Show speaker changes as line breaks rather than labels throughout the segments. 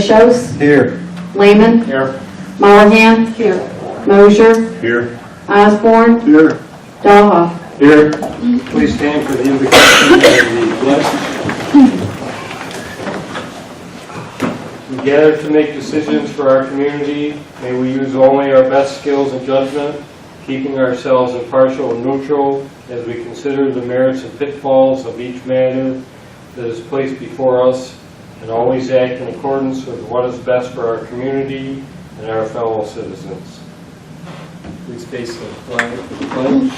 Shouse.
Here.
Lehman.
Here.
Mollahan. Here. Mosier.
Here.
Osborne.
Here.
Dahlhoff.
Here. Please stand for the invocation of the pledge. We gather to make decisions for our community. May we use only our best skills and judgment, keeping ourselves impartial and neutral as we consider the merits and pitfalls of each matter that is placed before us, and always act in accordance with what is best for our community and our fellow citizens. Please face the flag for the pledge.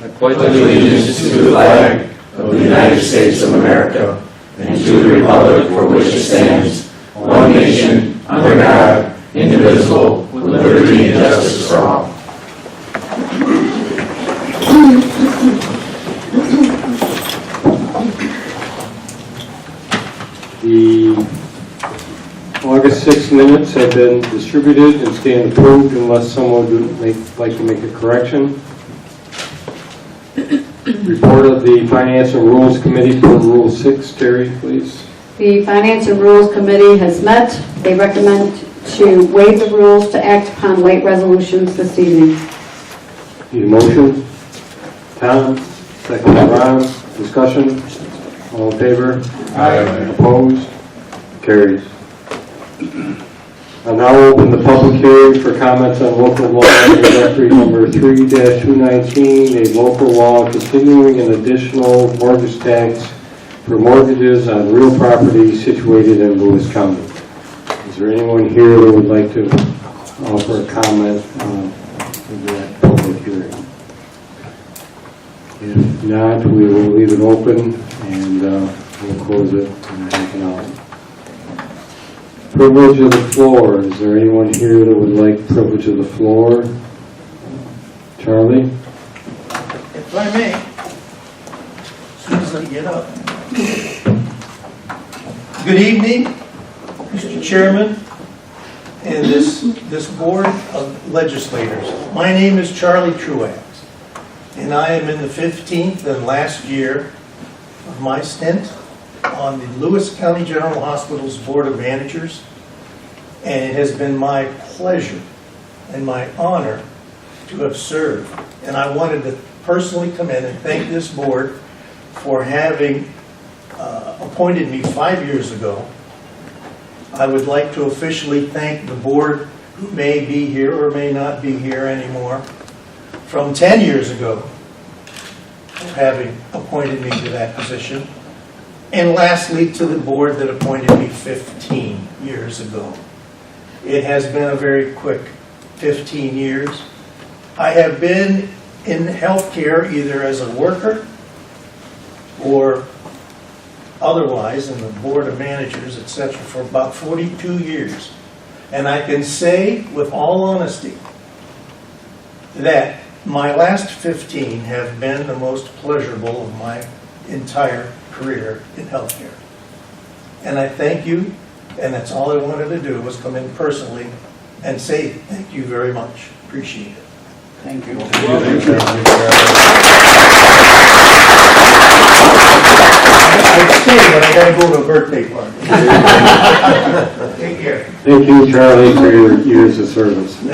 I pledge allegiance to the flag of the United States of America and to the republic for which it stands, one nation, under God, indivisible, with liberty and justice for all.
The August 6 minutes have been distributed and stand approved unless someone would like to make a correction. Report of the Finance and Rules Committee for Rule 6. Terry, please.
The Finance and Rules Committee has met. They recommend to waive the rules to act upon late resolutions this evening.
Need a motion? Tom, second by Ron. Discussion? All in favor?
Aye.
Opposed? Carries. I'll now open the public hearing for comments on local law introductory number 3-219, a local law continuing an additional mortgage tax for mortgages on real property situated in Lewis County. Is there anyone here that would like to offer a comment on that public hearing? If not, we will leave it open and we'll close it in half an hour. Privilege of the floor. Is there anyone here that would like privilege of the floor? Charlie?
If I may, as soon as I get up. Good evening, Mr. Chairman, and this board of legislators. My name is Charlie Truax, and I am in the 15th and last year of my stint on the Lewis County General Hospital's Board of Managers, and it has been my pleasure and my honor to have served. And I wanted to personally come in and thank this board for having appointed me 5 years ago. I would like to officially thank the board, who may be here or may not be here anymore, from 10 years ago, for having appointed me to that position. And lastly, to the board that appointed me 15 years ago. It has been a very quick 15 years. I have been in healthcare either as a worker or otherwise in the Board of Managers, etc., for about 42 years. And I can say with all honesty that my last 15 have been the most pleasurable of my entire career in healthcare. And I thank you, and that's all I wanted to do was come in personally and say thank you very much. Appreciate it. Thank you. I'd stay, but I gotta go to a birthday party. Take care.
Thank you, Charlie, for your years of service.
I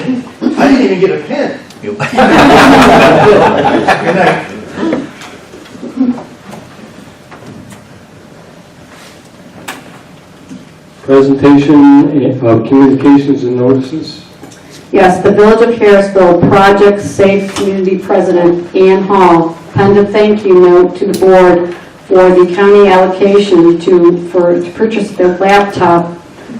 didn't even get a pen. Good night.
Presentation of communications and notices.
Yes, the Village of Harrisville Project Safe Community President Ann Hall penned a thank you note to the board for the county allocation to purchase their laptop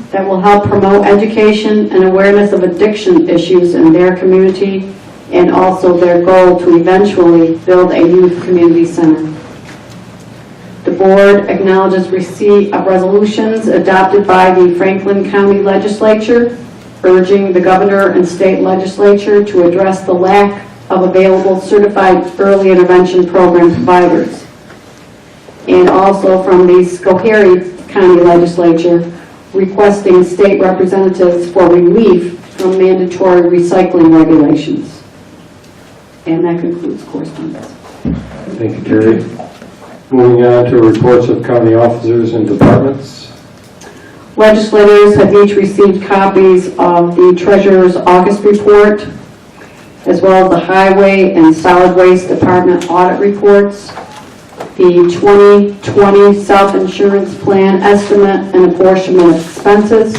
that will help promote education and awareness of addiction issues in their community, and also their goal to eventually build a youth community center. The board acknowledges receipt of resolutions adopted by the Franklin County Legislature urging the governor and state legislature to address the lack of available certified early intervention program providers. And also from the Schoharie County Legislature requesting state representatives for relief from mandatory recycling regulations. And that concludes correspondence.
Thank you, Terry. Moving on to reports of county officers and departments.
Legislators have each received copies of the Treasurer's August report, as well as the Highway and Solid Waste Department audit reports, the 2020 self-insurance plan estimate and apportionment of expenses,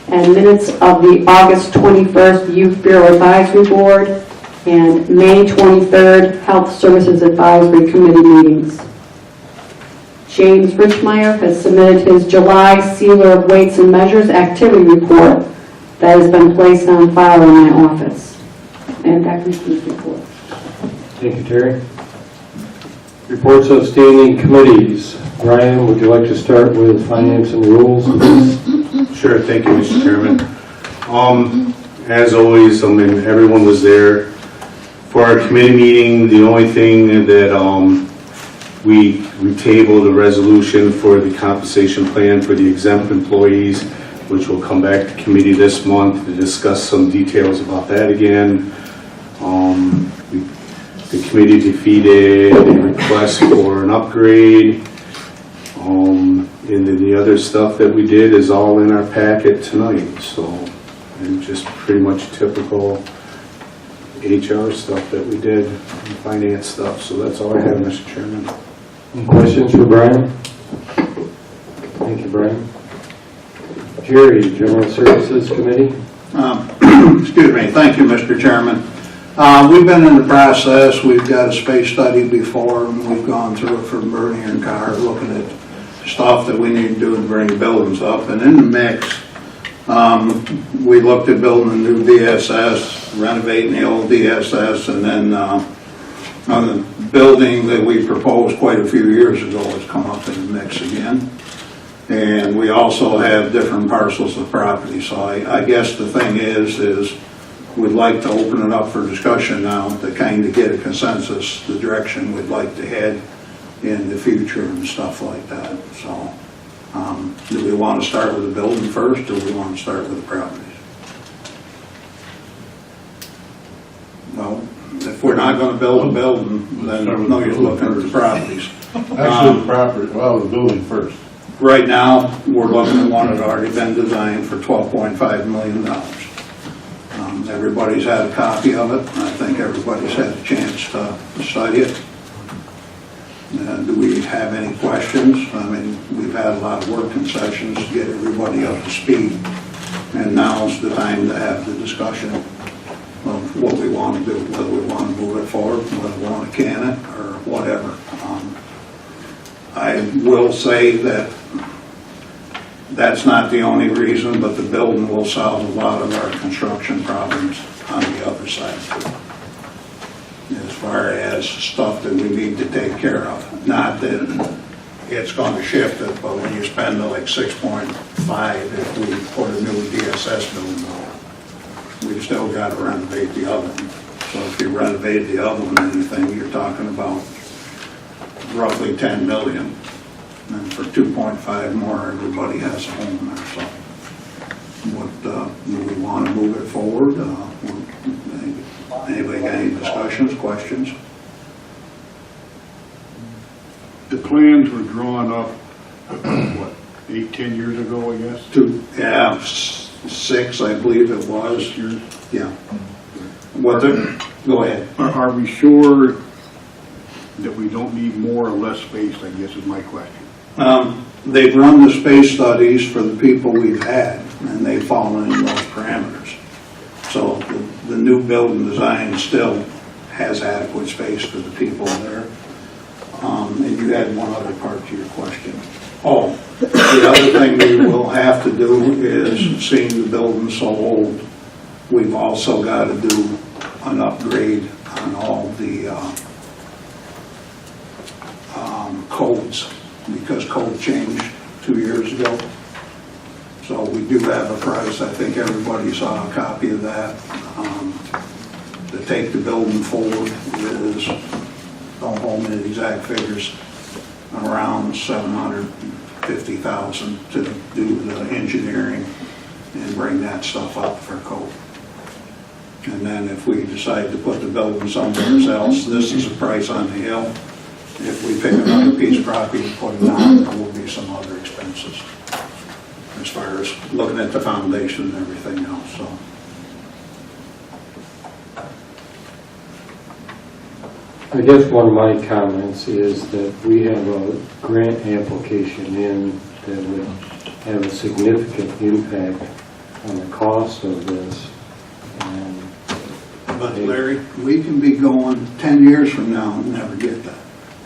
and minutes of the August 21st Youth Bureau Advisory Board and May 23rd Health Services Advisory Committee meetings. James Richmeyer has submitted his July Sealer of Weights and Measures activity report that has been placed on file in my office. And that concludes the report.
Thank you, Terry. Reports of standing committees. Brian, would you like to start with Finance and Rules, please?
Sure, thank you, Mr. Chairman. As always, everyone was there for our committee meeting. The only thing that we tabled a resolution for the compensation plan for the exempt employees, which will come back to committee this month to discuss some details about that again. The committee defeated a request for an upgrade. And then the other stuff that we did is all in our packet tonight. So, and just pretty much typical HR stuff that we did, and finance stuff. So that's all I have, Mr. Chairman.
Any questions for Brian? Thank you, Brian. Jerry, General Services Committee.
Excuse me. Thank you, Mr. Chairman. We've been in the process. We've got a space study before, and we've gone through it for Bernie and Carr, looking at stuff that we need to do to bring buildings up. And in the mix, we looked at building a new DSS, renovating the old DSS, and then on the building that we proposed quite a few years ago has come up in the mix again. And we also have different parcels of property. So I guess the thing is we'd like to open it up for discussion now to kind of get a consensus, the direction we'd like to head in the future and stuff like that. So do we want to start with the building first, or do we want to start with the properties? Well, if we're not going to build a building, then there's no use looking at the properties.
Actually, the property, well, the building first.
Right now, we're looking at one that already been designed for $12.5 million. Everybody's had a copy of it. I think everybody's had a chance to study it. Do we have any questions? I mean, we've had a lot of working sessions to get everybody up to speed. And now's the time to have the discussion of what we want to do, whether we want to move it forward, whether we want to can it, or whatever. I will say that that's not the only reason, but the building will solve a lot of our construction problems on the other side too. As far as stuff that we need to take care of. Not that it's going to shift it, but when you spend like 6.5 if we put a new DSS building on, we've still got to renovate the other one. So if you renovate the other one, anything, you're talking about roughly 10 million. And for 2.5 more, everybody has a home there. So what, do we want to move it forward? Anybody got any discussions, questions?
The plans were drawn up, what, 8-10 years ago, I guess?
6, I believe it was.
Years?
Yeah. Go ahead.
Are we sure that we don't need more or less space, I guess is my question.
They've run the space studies for the people we've had, and they've fallen in those parameters. So the new building design still has adequate space for the people there. And you had one other part to your question. Oh, the other thing we will have to do is, seeing the building so old, we've also got to do an upgrade on all the codes, because code changed 2 years ago. So we do have a price. I think everybody saw a copy of that. To take the building forward is, don't hold me to exact figures, around $750,000 to do the engineering and bring that stuff up for code. And then if we decide to put the building somewhere else, this is a price on the hill. If we pick another piece of property and put it on, there will be some other expenses. as far as looking at the foundation and everything else, so.
I guess one of my comments is that we have a grant application in that would have a significant impact on the cost of this. And
But Larry, we can be going 10 years from now and never get that.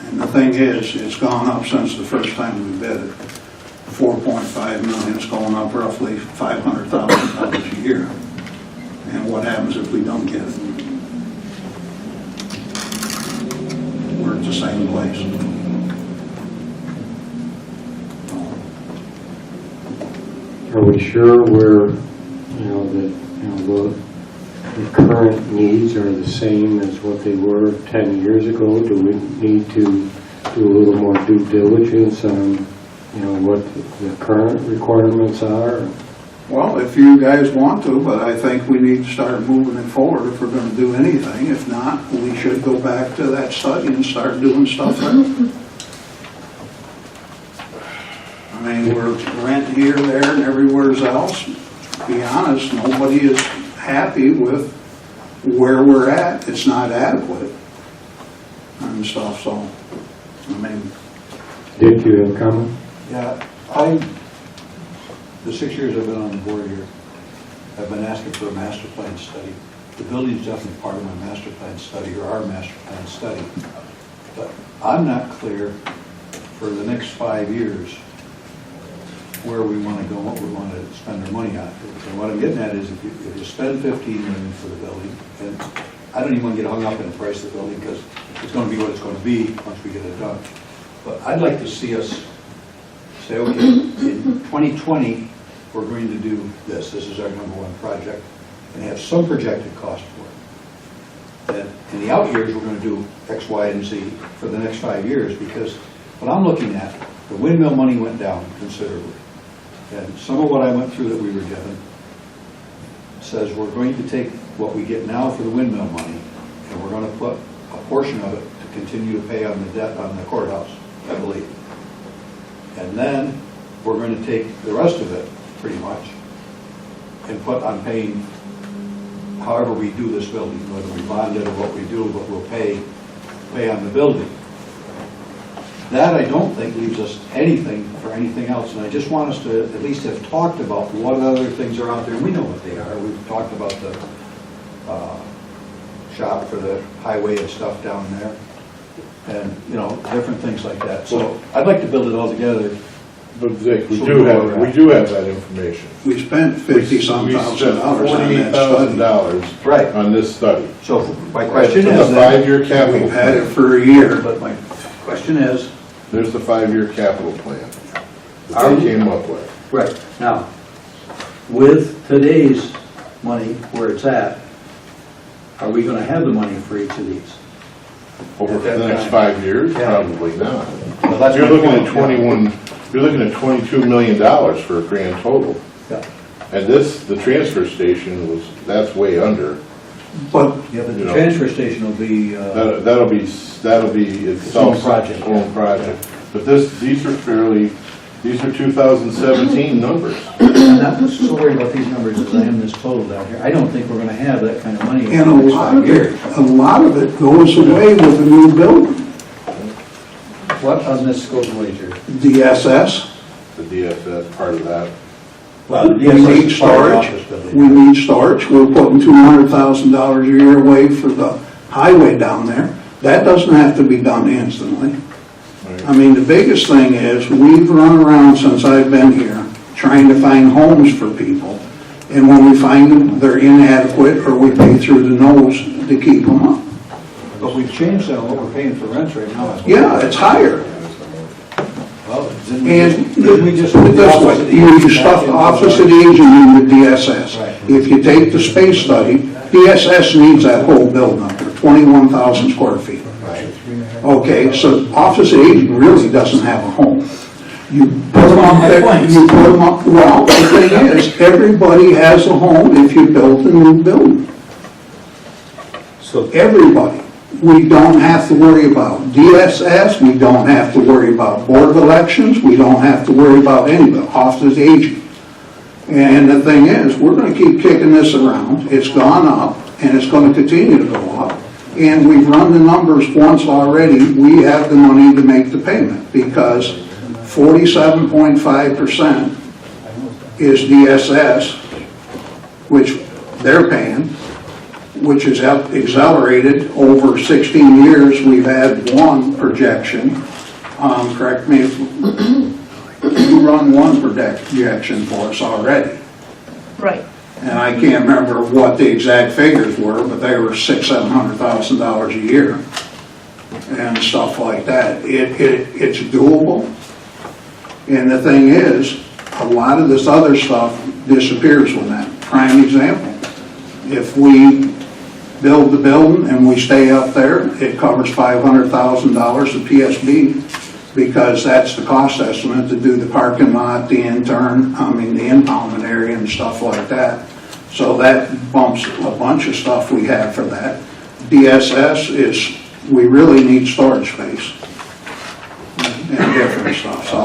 And the thing is, it's gone up since the first time we bid it. 4.5 million, it's going up roughly $500,000 a year. And what happens if we don't get it? We're at the same place.
are we sure we're, the current needs are the same as what they were 10 years ago? Do we need to do a little more due diligence on, what the current requirements are?
Well, if you guys want to, but I think we need to start moving it forward if we're going to do anything. If not, we should go back to that study and start doing stuff there. I mean, we're renting here, there, and everywhere else. To be honest, nobody is happy with where we're at. It's not adequate and stuff, so, I mean.
Dick, you have a comment?
Yeah, the 6 years I've been on the board here, I've been asking for a master plan study. The building's definitely part of my master plan study, or our master plan study. But I'm not clear for the next 5 years where we want to go, what we want to spend our money on. And what I'm getting at is if you spend $15 million for the building, and I don't even want to get hung up in the price of the building because it's going to be what it's going to be once we get it done. But I'd like to see us say, okay, in 2020, we're going to do this. This is our #1 project, and have some projected cost for it. And in the out years, we're going to do X, Y, and Z for the next 5 years, because what I'm looking at, the windmill money went down considerably. And some of what I went through that we were given says we're going to take what we get now for the windmill money, and we're going to put a portion of it to continue to pay on the debt on the courthouse, I believe. And then we're going to take the rest of it, pretty much, and put on paying however we do this building, whether we bond it or what we do, but we'll pay on the building. That, I don't think, leaves us anything for anything else, and I just want us to at least have talked about what other things are out there. We know what they are. We've talked about the shop for the highway and stuff down there, and, different things like that. So I'd like to build it all together.
But Dick, we
So
do have that information.
We spent $50-some thousand dollars on that study.
$48,000
Right.
on this study.
So my question
It's
is,
a 5-year capital
We've had it
plan.
for a year.
but my question is,
There's the 5-year capital plan that
Are
they
we-
came up with.
Right. Now, with today's money where it's at, are we going to have the money for each of these?
Over
At that
the next
time.
5 years,
Yeah.
probably not.
well, that's
You're
my
looking at
point.
you're looking at $22 million for a grand total.
Yeah.
And the transfer station that's way under.
But
Yeah, but
You
the
know.
transfer station will be,
That'll be its
own project,
own project. But these are 2017 numbers.
I'm not so worried about these numbers as I am this total down here. I don't think we're gonna have that kind of money in
And
the
a
next
lot
5
of
years.
it, goes away with the new building.
What on this goes away, Jerry?
DSS,
The DFS part of that.
Well,
we
yes,
need
it's part of the
storage,
office building.
we need storage, we're putting $200,000 a year away for the highway down there. That doesn't have to be done instantly. I mean, the biggest thing is, we've run around since I've been here, trying to find homes for people, and when we find them, they're inadequate, or we pay through the nose to keep them up.
But we've changed what we're paying for rents right now.
Yeah, it's higher.
Well, didn't
And
we just
put it this
office
way,
of
you
aging
stuff
back
the
into
office
the-
of aging in the DSS.
Right.
If you take the space study, DSS needs that whole building up there, 21,000 square feet.
Right.
Okay, so office of aging really doesn't have a home. You put them up
my
there,
point.
you put them up, well, the thing is, everybody has a home if you build a new building.
So
Everybody. We don't have to worry about DSS, we don't have to worry about Board of Elections, we don't have to worry about any of the Office of Aging. And the thing is, we're gonna keep kicking this around. It's gone up, and it's gonna continue to go up. And we've run the numbers once already. We have the money to make the payment, because 47.5% is DSS, which they're paying, which is accelerated over 16 years. We've had one projection. Correct me if you run one projection for us already.
Right.
And I can't remember what the exact figures were, but they were $600,000-700,000 a year and stuff like that. It's doable. And the thing is, a lot of this other stuff disappears with that. Prime example, if we build the building and we stay up there, it covers $500,000 of PSB, because that's the cost estimate to do the parking lot, the impoundment area and stuff like that. So that bumps a bunch of stuff we have for that. DSS is, we really need storage space and different stuff. So,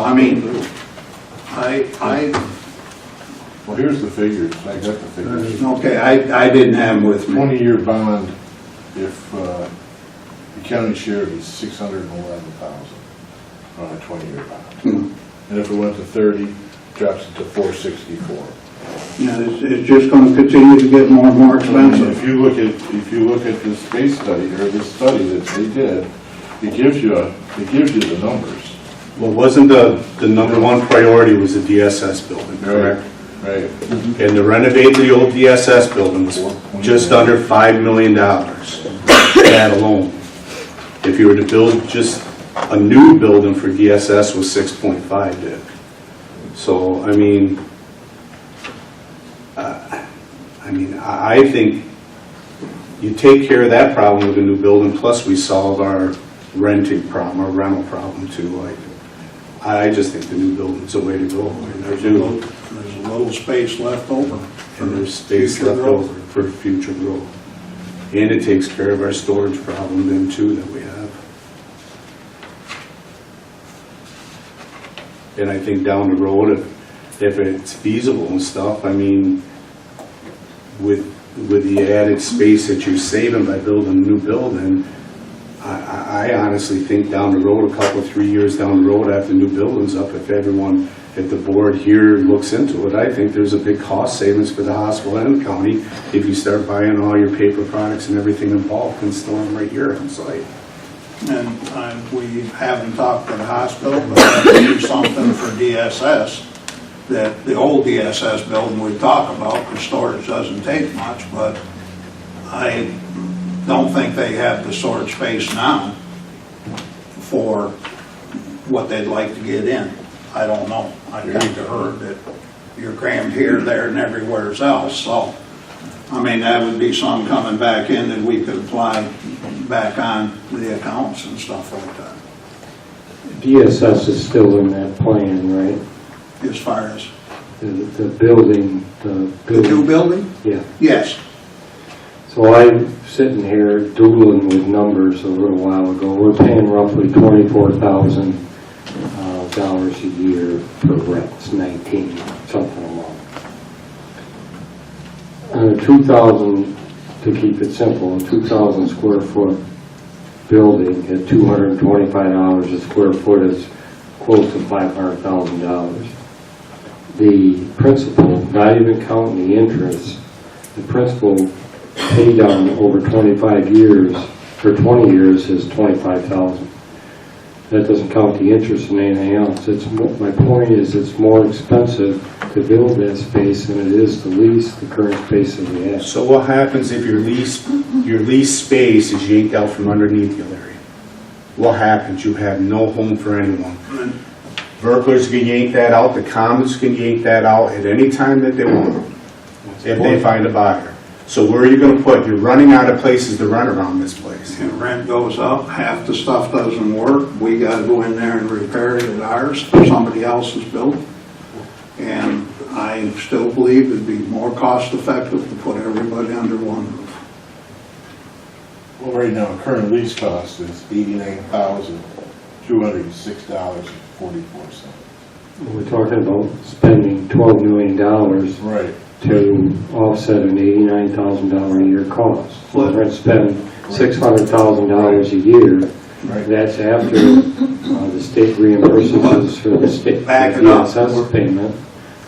Well, here's the figures, I got the figures.
okay, I didn't have them with me.
20-year bond, if the county share is $611,000 on a 20-year bond. And if it went to 30, drops it to $464.
Yeah, it's just going to continue to get more and more expensive.
If you look at this space study, or this study that they did, it gives you the numbers.
Well, wasn't the number one priority was the DSS building, correct?
Right.
And to renovate the old DSS building was just under $5 million, that alone. If you were to build just a new building for DSS was 6.5, Dick. So, I think you take care of that problem with a new building, plus we solve our renting problem, our rental problem too. I just think the new building's the way to go.
There's a little space left over.
And there's space left over for future growth. And it takes care of our storage problem then too that we have. And I think down the road, if it's feasible and stuff, with the added space that you're saving by building a new building, I honestly think down the road, a couple, 3 years down the road after the new building's up, if the board here looks into it, I think there's a big cost savings for the hospital and the county if you start buying all your paper products and everything in bulk and store them right here on site.
And we haven't talked to the hospital, but that would be something for DSS, that the old DSS building we talk about, the storage doesn't take much, but I don't think they have the storage space now for what they'd like to get in. I don't know. I kind of heard that you're crammed here, there, and everywhere else. So, that would be some coming back in that we could apply back on the accounts and stuff like that.
DSS is still in that plan, right?
As far as
The building,
the new building?
Yeah.
Yes.
So I'm sitting here doodling with numbers a little while ago. We're paying roughly $24,000 a year for rent. It's 19, something along. 2,000, to keep it simple, a 2,000 square foot building at $225 a square foot is close to $500,000. The principal, not even counting the interest, the principal pay down over 25 years, for 20 years is $25,000. That doesn't count the interest and anything else. My point is it's more expensive to build that space than it is to lease the current space that we have.
So what happens if your lease space is yanked out from underneath you, Larry? What happens? You have no home for anyone. Verklers can yank that out, the Commons can yank that out at any time that they want, if they find a buyer. So where are you going to put? You're running out of places to rent around this place.
And rent goes up, half the stuff doesn't work. We got to go in there and repair it at ours, somebody else's building. And I still believe it'd be more cost effective to put everybody under one roof.
Well, right now, current lease cost is $89,206.44.
We're talking about spending $12 million
Right.
to offset an $89,000 a year cost. So we're going to spend $600,000 a year.
Right.
That's after the state reimburses us for the state
Back it up.
DSS payment.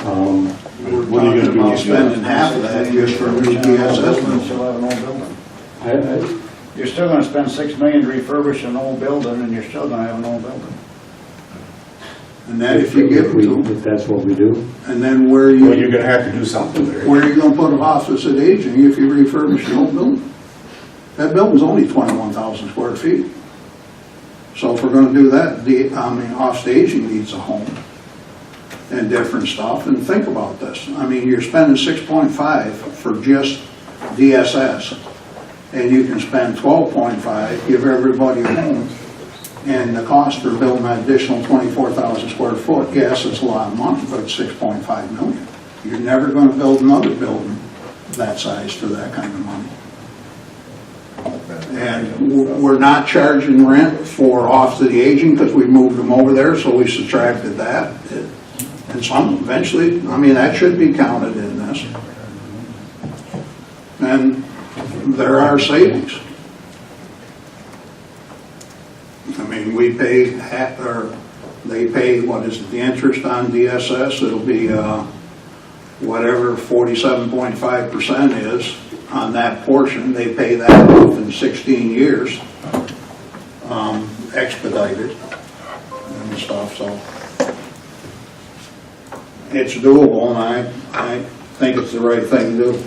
We're
What are you
talking
gonna do
about
with
spending half of that just for new DSS.
Still have an old building.
I-
You're still gonna spend $6 million to refurbish an old building, and you're still gonna have an old building.
And then if you give it to them,
If that's what we do.
and then where
Well, you're
you,
gonna have to do something there.
where are you gonna put an office at aging if you refurbish the old building? That building's only 21,000 square feet. So if we're gonna do that, office aging needs a home and different stuff, and think about this. I mean, you're spending 6.5 for just DSS, and you can spend 12.5, give everybody a home, and the cost for building that additional 24,000 square foot, yes, it's a lot of money, but it's 6.5 million. You're never gonna build another building that size for that kind of money. And we're not charging rent for off to the aging because we moved them over there, so we subtracted that. And some, eventually, I mean, that should be counted in this. And there are savings. I mean, we pay half, or they pay, what is it, the interest on DSS, it'll be whatever 47.5% is on that portion. They pay that off in 16 years, expedited and stuff, so it's doable, and I think it's the right thing to do.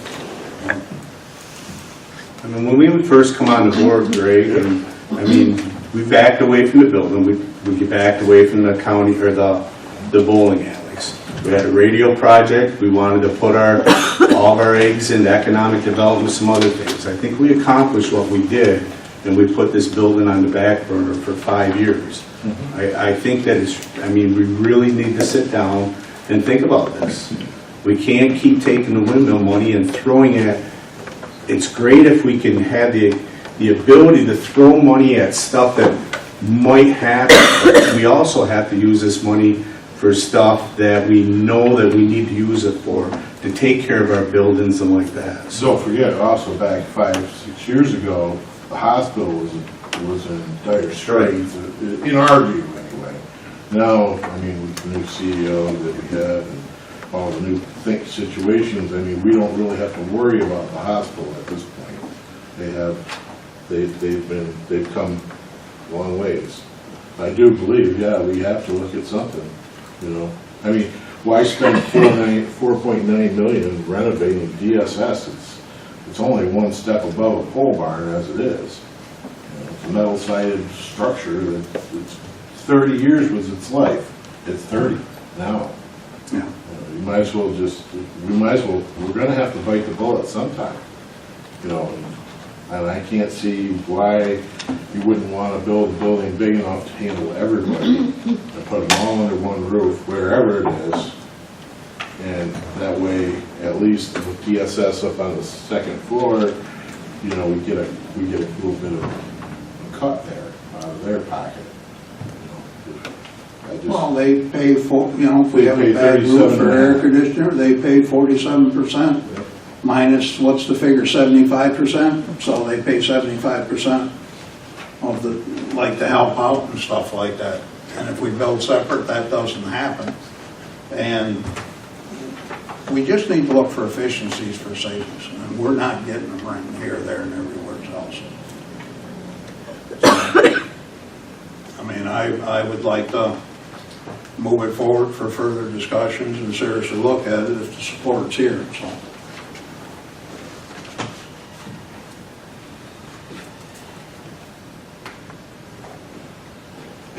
I mean, when we would first come on the board, Greg, and, I mean, we backed away from the building, we backed away from the county, or the bowling alleys. We had a radio project, we wanted to put all of our eggs in economic development, some other things. I think we accomplished what we did, and we put this building on the back burner for 5 years. I think that I mean, we really need to sit down and think about this. We can't keep taking the windmill money and throwing it. It's great if we can have the ability to throw money at stuff that might happen. We also have to use this money for stuff that we know that we need to use it for, to take care of our buildings and like that.
So don't forget, also back 5-6 years ago, the hospital was in dire straits, in our view anyway. Now, I mean, with the new CEO that we have and all the new situations, I mean, we don't really have to worry about the hospital at this point. They've come a long ways. I do believe, yeah, we have to look at something, you know. I mean, why spend $4.9 million renovating DSS? It's only one step above a pole barn as it is. You know, it's a metal-sided structure that it's 30 years was its life. It's 30 now.
Yeah.
You might as well we're gonna have to bite the bullet sometime, you know. And I can't see why you wouldn't want to build a building big enough to handle everybody and put them all under one roof, wherever it is. And that way, at least with DSS up on the second floor, you know, we get a little bit of a cut there out of their pocket.
Well, they pay for, you know, if we have a
They pay
bad roof or air
37.5.
conditioner, they pay 47%.
Yep.
Minus, what's the figure, 75%? So they pay 75% of the, like, to help out and stuff like that. And if we build separate, that doesn't happen. And we just need to look for efficiencies for savings. And we're not getting them right here, there, and everywhere else. I mean, I would like to move it forward for further discussions and seriously look at it if the support's here, so.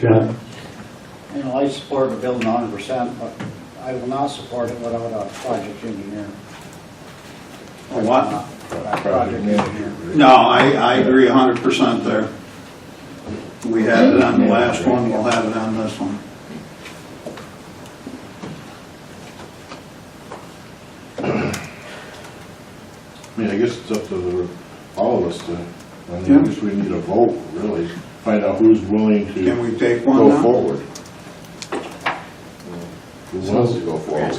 John?
You know, I support the building 100%, but I will not support it without a project engineer.
A what?
A project engineer.
No, I agree 100% there. We had it on the last one, we'll have it on this one.
I mean, I guess it's up to all of us to, I mean,
Yeah.
I guess we need a vote, really, find out who's willing
Can
to
we take one
go
now?
forward. Who wants to go forward?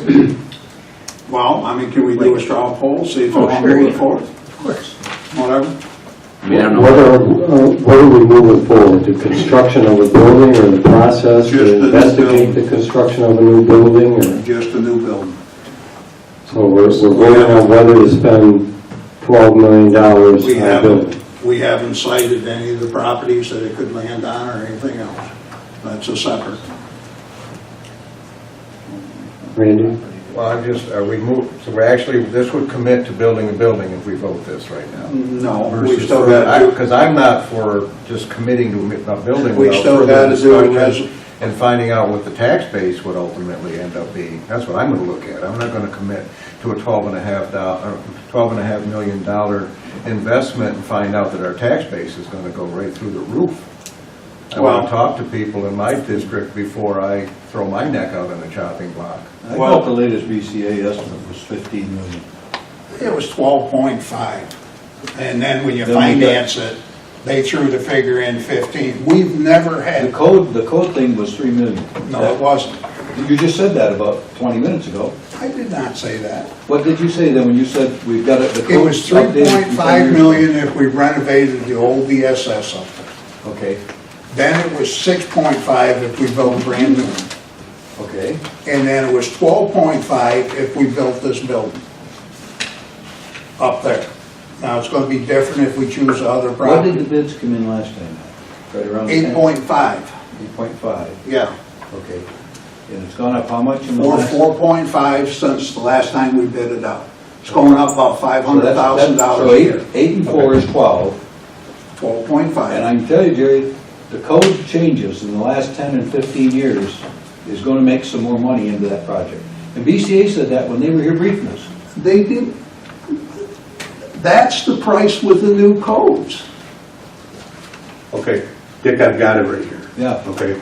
Well, I mean, can we do a straw poll, see if we
Oh,
want
sure,
to move
yeah.
forward?
Of course.
Whatever.
I mean, I don't know.
What are we moving forward, the construction of a building or the process
Just the
to investigate
building.
the construction of a new building? Or
Just a new building.
so we're voting on whether to spend $12 million
We
on a building?
we haven't cited any of the properties that it could land on or anything else. That's a separate.
Randy?
Well, I'm just, are we so we're actually, this would commit to building a building if we vote this right now?
No, we still got to do,
Because I'm not for just committing to a building
we
without
still
further
got to do a
discussion
res,
and finding out what the tax base would ultimately end up being. That's what I'm going to look at. I'm not going to commit to a $12.5 million investment and find out that our tax base is going to go right through the roof. I want
Well-
to talk to people in my district before I throw my neck out on the chopping block.
I thought the latest BCA estimate was 15 million.
it was 12.5. And then when you
Then we got-
finance it, they threw the figure in 15. We've never
The
had,
code thing was 3 million.
no, it wasn't.
You just said that about 20 minutes ago.
I did not say that.
What did you say then when you said we've got it? the
It
code
was
updated from 10
3.5
years
million if we renovated the old VSS up there.
ago? Okay,
Then it was 6.5 if we built a brand new one.
okay.
And then it was 12.5 if we built this building up there. Now, it's gonna be different if we choose other
What did
property.
the bids come in last time? Right around 10?
8.5,
8.5,
yeah.
okay. And it's gone up how much in the
Or
last?
4.5 since the last time we bid it out. It's going up about
So
$500,000 a year.
8 and 4 is 12.
12.5.
And I can tell you, Jerry, the code changes in the last 10 and 15 years is going to make some more money into that project. And BCA said that when they were here briefing us.
They did, that's the price with the new codes.
Okay, Dick, I've got it right here.
Yeah.
Okay,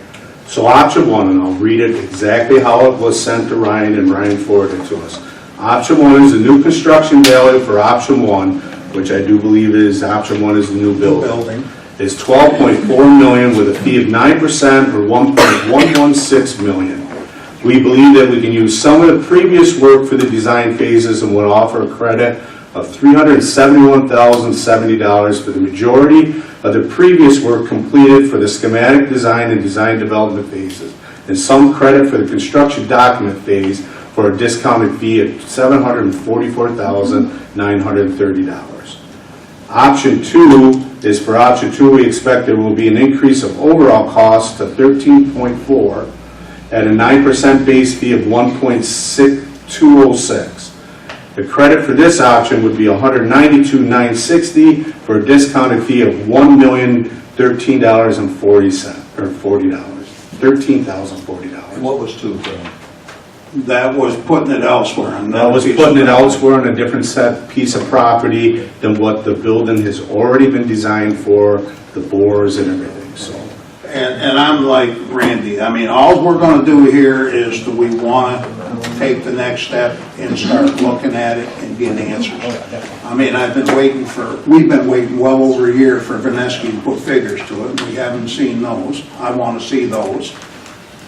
so option one, and I'll read it exactly how it was sent to Ryan, and Ryan forwarded it to us. Option one is the new construction value for option one, which I do believe is, option one is the new building, is $12.4 million with a fee of 9% or $1.116 million. We believe that we can use some of the previous work for the design phases and would offer a credit of $371,070 for the majority of the previous work completed for the schematic design and design development phases, and some credit for the construction document phase for a discounted fee of $744,930. Option two is for option two, we expect there will be an increase of overall cost to 13.4 at a 9% base fee of 1.6206. The credit for this option would be $192,960 for a discounted fee of $1,013.40 or $13,040.
What was 2, John?
That was putting it elsewhere.
That was putting it elsewhere on a different set piece of property than what the building has already been designed for, the bores and everything, so.
And I'm like Randy, I mean, all we're gonna do here is do we wanna take the next step and start looking at it and get answers. I mean, we've been waiting well over a year for Vineski to put figures to it. We haven't seen those. I wanna see those.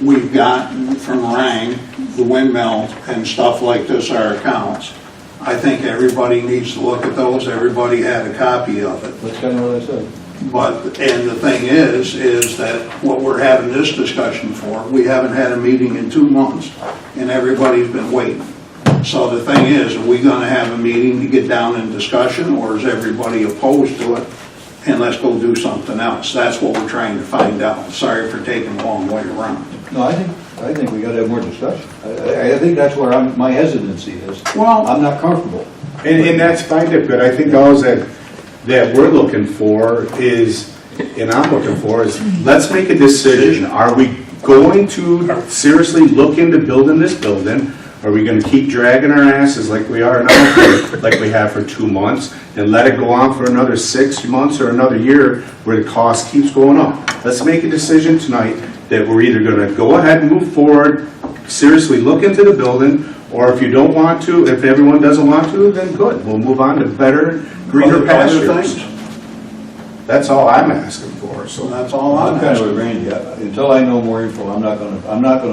We've gotten from Rang, the windmill and stuff like this, our accounts. I think everybody needs to look at those. Everybody had a copy of it.
That's kind of what I said.
But, and the thing is that what we're having this discussion for, we haven't had a meeting in 2 months, and everybody's been waiting. So the thing is, are we gonna have a meeting to get down in discussion, or is everybody opposed to it? And let's go do something else. That's what we're trying to find out. Sorry for taking a long way around.
No, I think we got to have more discussion. I think that's where my hesitancy is.
Well,
I'm not comfortable.
And that's fine, Dick, but I think all that we're looking for is, and I'm looking for is, let's make a decision. Are we going to seriously look into building this building? Are we gonna keep dragging our asses like we are now, like we have for 2 months, and let it go on for another 6 months or another year where the cost keeps going up? Let's make a decision tonight that we're either gonna go ahead and move forward, seriously look into the building, or if you don't want to, if everyone doesn't want to, then good. We'll move on to better, greener
other
pastures.
things?
That's all I'm asking for, so.
That's all
I'm
I'm
kind of
asking.
with Randy. Until I know more info, I'm not gonna.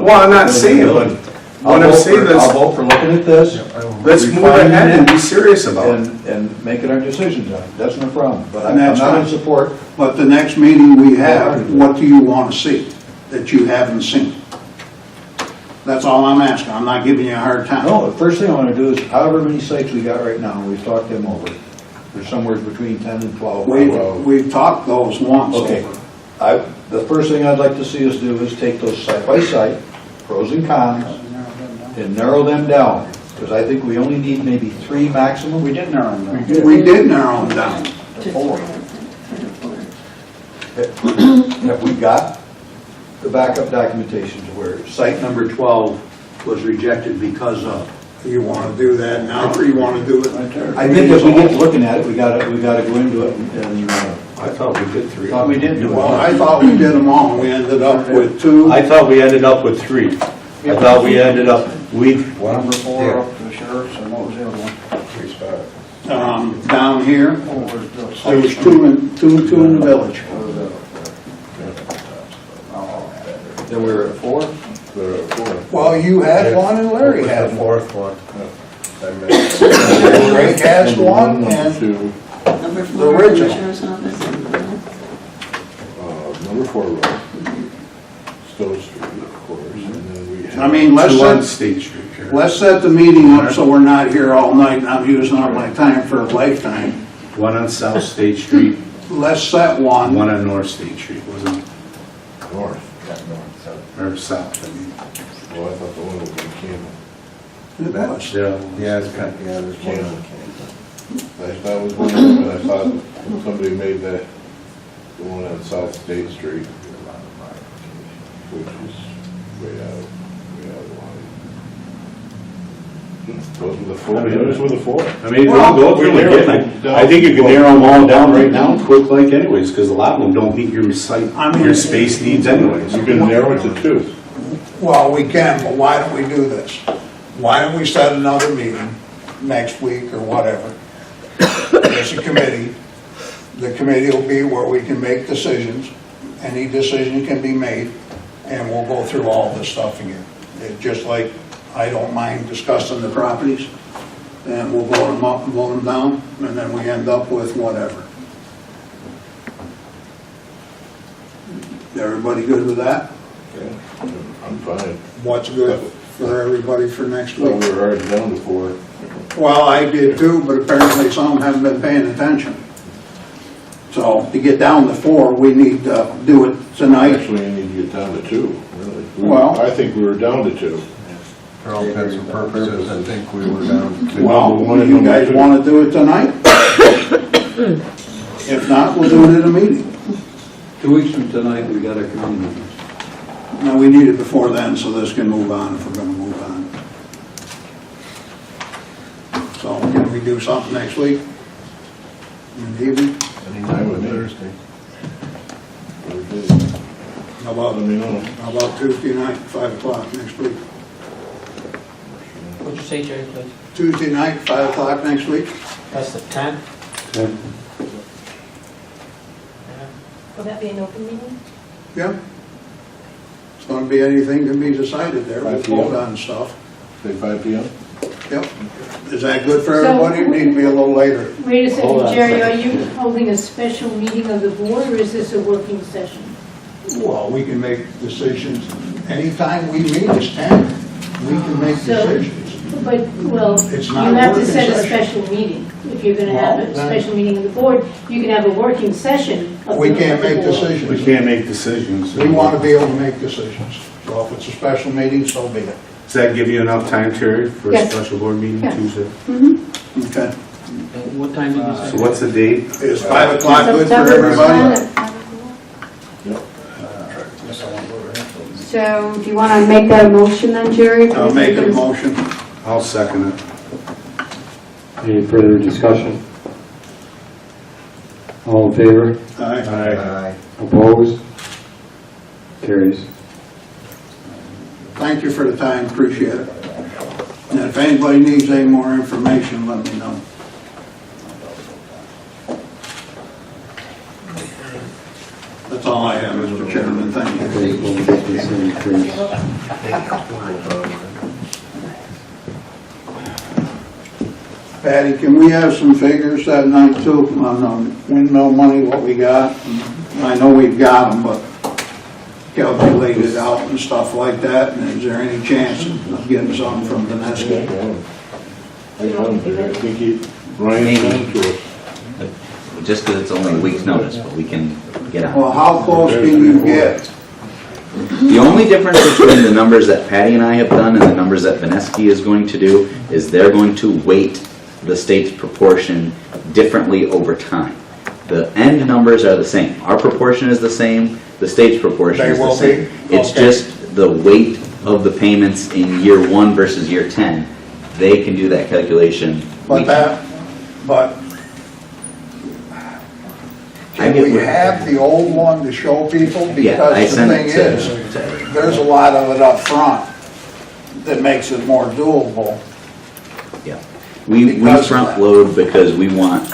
Well, I'm not saying, but What I'm saying
I'll
is,
vote for looking at this.
let's move ahead and be serious about it.
And making our decisions on it. That's no problem. But
And
I'm
that's
not in
fine.
support.
But the next meeting we have, what do you want to see that you haven't seen? That's all I'm asking. I'm not giving you a hard time.
No, the first thing I want to do is however many sites we got right now, we've talked them over. There's somewhere between 10 and 12.
We've talked those once
Okay.
over.
The first thing I'd like to see us do is take those site by site, pros and cons, and narrow them down. Because I think we only need maybe 3 maximum.
We did narrow them down.
We did narrow them down.
Have we got the backup documentation to where
Site number 12 was rejected because of.
You want to do that now, or you want to do it?
I think as we get looking at it, we gotta go into it and,
I thought we did 3.
thought we did do
Well,
it.
I thought we did them all. We ended up with 2.
I thought we ended up with 3. I thought we ended up,
Number 4 up to the sheriff's, and what was the other one?
Down here, there was 2 in the village.
Then we were at 4.
Well, you had one and Larry had one.
Fourth one.
Greg has one and
Number
The
4,
original.
Commissioner's Office.
Number 4 road, Stowe Street, of course, and then we have.
I mean,
2 on State Street here.
let's set the meeting up so we're not here all night and I'm using up my time for a lifetime.
1 on South State Street,
Let's set
1
one.
on North State Street, wasn't it?
North.
Or South, I mean.
Well, I thought the one was in Campbell.
It was.
Yeah, it's kind, yeah, there's
Campbell.
one.
I thought it was one, but I thought somebody made that, the one on South State Street, which is way out of line. Those were the 4, those were the 4.
I mean, we'll go through them again. I think you can narrow them all down right now, quick like anyways, because a lot of them don't meet your site, your space needs anyways.
You can narrow it to 2.
Well, we can, but why don't we do this? Why don't we set another meeting next week or whatever? There's a committee. The committee will be where we can make decisions. Any decision can be made, and we'll go through all this stuff again. Just like I don't mind discussing the properties, and we'll vote them up and vote them down, and then we end up with whatever. Everybody good with that?
I'm fine.
What's good for everybody for next
Well,
week?
we were already down to 4.
Well, I did too, but apparently some haven't been paying attention. So to get down to 4, we need to do it tonight.
Actually, you need to get down to 2, really.
Well-
I think we were down to 2.
For all intents and purposes, I think we were down to.
Well, you guys want to do it tonight? If not, we'll do it in a meeting.
2 weeks from tonight, we got our committee meeting.
Now, we need it before then, so this can move on if we're going to move on. So can we do something next week? In the evening?
Anytime with Thursday. Thursday.
How about,
Let me know.
how about Tuesday night, 5 o'clock next week?
What'd you say, Jerry, please?
Tuesday night, 5 o'clock next week?
That's the 10th?
Will that be an open meeting?
Yeah. It's going to be anything can be decided there. We'll
5 p.m.
vote on stuff.
Say 5 p.m.?
Yep. Is that good for everybody? Or need to be a little later?
Wait a
Hold
second,
on a
Jerry,
second.
are you holding a special meeting of the board, or is this a working session?
Well, we can make decisions. Anytime we meet is 10. We can make
So-
decisions.
But, well,
It's
you
not a
have to
working
set a
session.
special meeting. If you're gonna have
Well,
a
then-
special meeting of the board, you can have a working session of the
We can't
of the
make
board.
We
decisions.
can't make decisions.
We want to be able to make decisions. So if it's a special meeting, so be it.
Does that give you enough time, Terry, for a
Yes.
special board meeting
Yeah.
Tuesday?
Okay.
What time did you say?
So what's the date?
Is 5 o'clock good for
September
everybody?
10th. So, do you want to make that a motion then, Jerry?
I'll make a motion.
I'll second it.
Any further discussion? All in favor?
Aye.
Aye.
Opposed? Carries.
Thank you for the time, appreciate it. And if anybody needs any more information, let me know. That's all I have, Mr. Chairman, thank you.
Okay, we'll get this in first.
Patty, can we have some figures that night too on windmill money, what we got? I know we've got them, but calculate it out and stuff like that, and is there any chance of getting some from Vanessa?
I think Ryan sent to us.
Just because it's only a week's notice, but we can get out.
Well, how close can you get?
The only difference between the numbers that Patty and I have done and the numbers that Vineski is going to do is they're going to weight the state's proportion differently over time. The end numbers are the same. Our proportion is the same, the state's proportion is the same. It's just the weight of the payments in year 1 versus year 10. They can do that calculation.
But can we have the old one to show people?
Yeah, I
Because the
sent
thing
it
is, there's a lot of it up front that makes it more doable.
Yeah. We front load because we want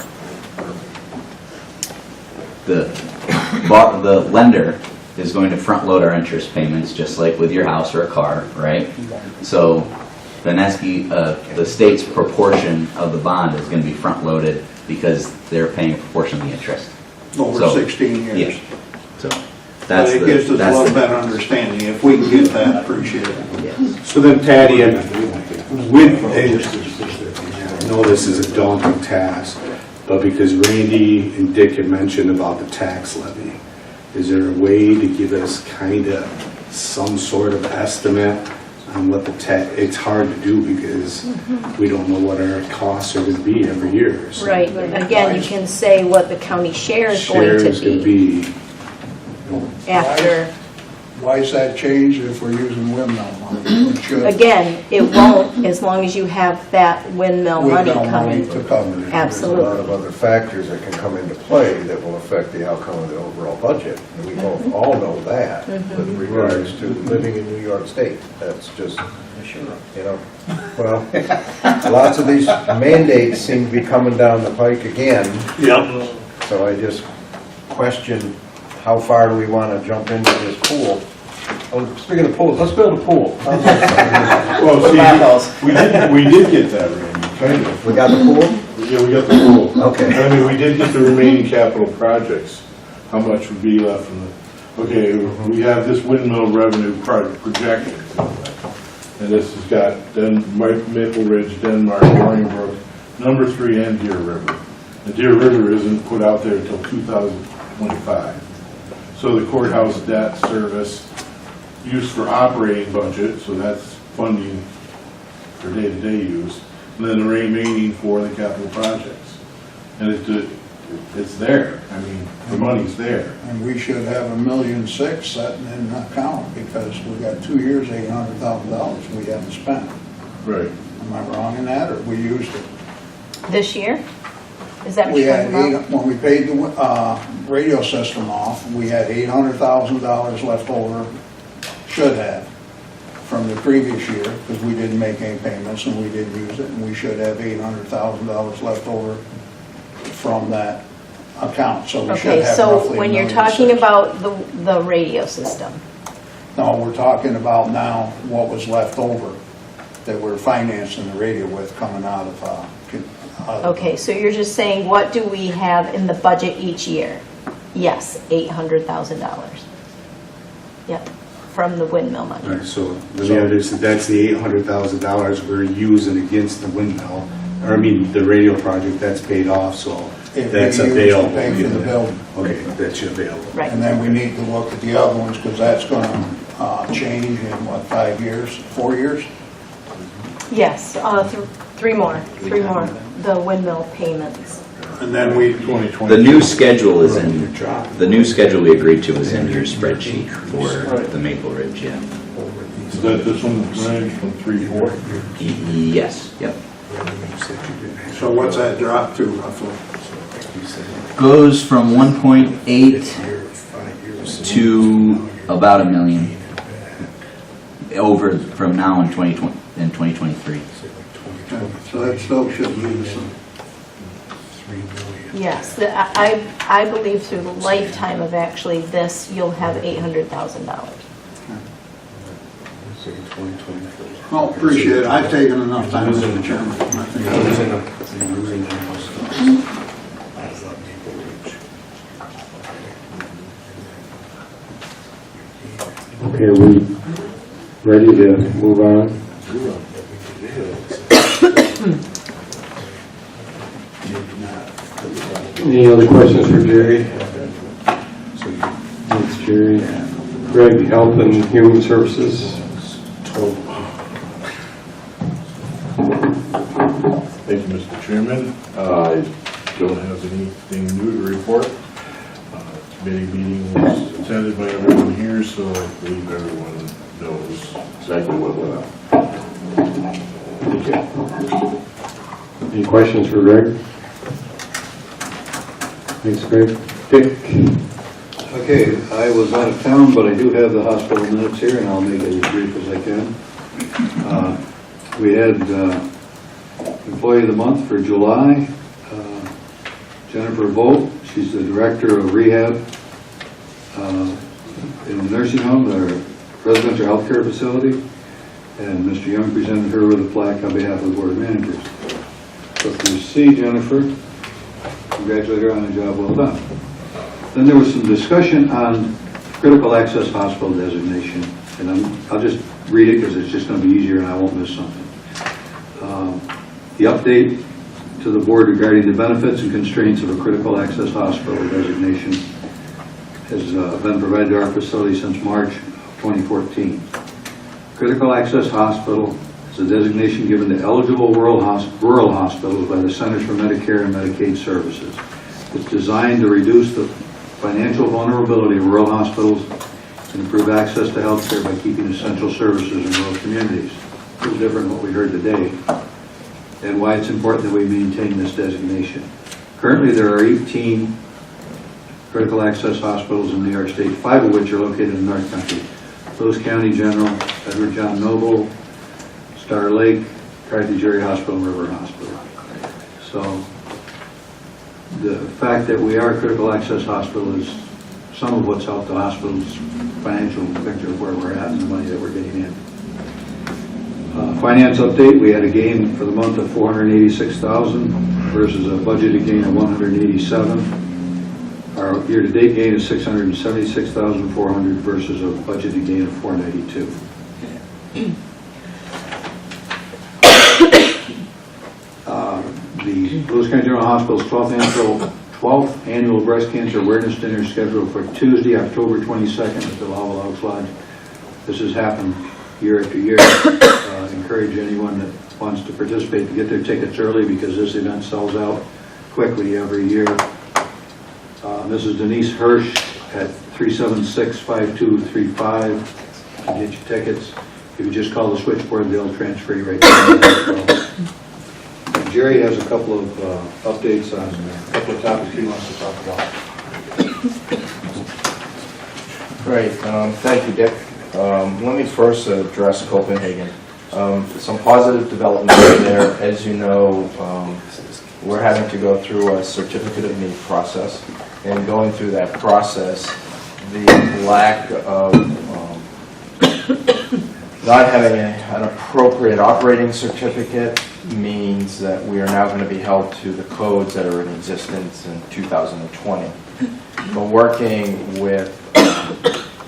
the lender is going to front load our interest payments just like with your house or a car, right? So the state's proportion of the bond is going to be front loaded because they're paying a proportion of the interest.
Over 16 years.
Yeah. So
But
that's
it gives us a little better understanding. If we can get that, appreciate it.
Yes.
So then Patty, I know this is a daunting task, but because Randy and Dick had mentioned about the tax levy, is there a way to give us kind of some sort of estimate on what the tax, it's hard to do because we don't know what our costs are going to be every year. So
Right, again, you can say what the county share is going to be after.
Why is that changed if we're using windmill money? It should.
Again, it won't as long as you have that windmill money
Windmill money
coming.
to cover it.
There's a lot
Absolutely.
of other factors that can come into play that will affect the outcome of the overall budget. And we both all know that with regards to living in New York State. That's just, you know, well, lots of these mandates seem to be coming down the pike again.
Yep.
So I just question how far do we want to jump into this pool? Oh, speaking of pools, let's build a pool.
Well, see, we did get that, Randy, kind of.
We got the pool?
Yeah, we got the pool.
Okay.
I mean, we did get the remaining capital projects. How much would be left from the, okay, we have this windmill revenue projected. And this has got Maple Ridge, Denmark, Bolingbrook, number 3, and Deer River. The Deer River isn't put out there until 2025. So the courthouse debt service used for operating budget, so that's funding for day-to-day use, and then the remaining for the capital projects. And it's there. I mean, the money's there.
And we should have $1.6 million sitting in the account because we got 2 years, $800,000 we haven't spent.
Right.
Am I wrong in that, or we used it?
This year? Is that what
We
you're
had
talking about?
when we paid the radio system off, we had $800,000 left over, should have, from the previous year, because we didn't make any payments and we didn't use it, and we should have $800,000 left over from that account, so we should
Okay,
have
so
roughly
when you're
$1.6
talking
million.
about the radio system,
No, we're talking about now what was left over that we're financing the radio with coming out of,
okay, so you're just saying, what do we have in the budget each year? Yes, $800,000. Yep, from the windmill money.
Right, so let me understand, that's the $800,000 we're using against the windmill, or I mean, the radio project, that's paid off, so
If
that's
we use to
available.
pay for the building.
Okay, that's available.
Right.
And then we need to look at the other ones, because that's gonna change in, what, 5 years, 4 years?
Yes, 3 more, the windmill payments.
And then we,
The new schedule is in, the new schedule we agreed to is in your spreadsheet for the Maple Ridge, yeah.
Is that this one range from 3-4?
Yes, yep.
so what's that drop to roughly?
Goes from 1.8 to about $1 million over from now in 2023.
So that still should be some.
Yes, I believe through the lifetime of actually this, you'll have $800,000.
Well, appreciate it. I've taken enough time, Mr. Chairman. I think
ready to move on? Any other questions for Jerry? Thanks, Jerry. Greg, Health and Human Services.
Thank you, Mr. Chairman. I don't have anything new to report. Committee meeting was attended by everyone here, so I believe everyone knows exactly what went on.
Any questions for Greg? Thanks, Greg. Dick?
Okay, I was out of town, but I do have the hospital minutes here, and I'll make it as brief as I can. We had Employee of the Month for July, Jennifer Vogt. She's the Director of Rehab in the nursing home, the residential health care facility, and Mr. Young presented her with a plaque on behalf of the Board of Managers. So if you see Jennifer, congratulate her on a job well done. Then there was some discussion on critical access hospital designation, and I'll just read it because it's just going to be easier and I won't miss something. The update to the board regarding the benefits and constraints of a critical access hospital designation has been provided to our facility since March of 2014. Critical access hospital is a designation given to eligible rural hospitals by the Centers for Medicare and Medicaid Services. It's designed to reduce the financial vulnerability of rural hospitals and improve access to health care by keeping essential services in rural communities. A little different than what we heard today, and why it's important that we maintain this designation. Currently, there are 18 critical access hospitals in New York State, 5 of which are located in North Country. Lewis County General, Edward John Noble, Star Lake, Carthage Area Hospital, and River Hospital. So the fact that we are a critical access hospital is some of what's helped the hospital's financial picture of where we're at and the money that we're getting in. Finance update, we had a gain for the month of $486,000 versus a budgeted gain of $187,000. Our year-to-date gain is $676,400 versus a budgeted gain of $492,000. The Lewis County General Hospital's 12th annual breast cancer awareness dinner is scheduled for Tuesday, October 22nd at the Lava Elks Lodge. This has happened year after year. Encourage anyone that wants to participate to get their tickets early because this event sells out quickly every year. Mrs. Denise Hirsch at 376-5235 to get your tickets. If you just call the switchboard, they'll transfer you right there. Jerry has a couple of updates on a couple of topics he wants to talk about.
Great, thank you, Dick. Let me first address Copenhagen. Some positive developments there. As you know, we're having to go through a certificate of need process, and going through that process, the lack of not having an appropriate operating certificate means that we are now going to be held to the codes that are in existence in 2020. But working with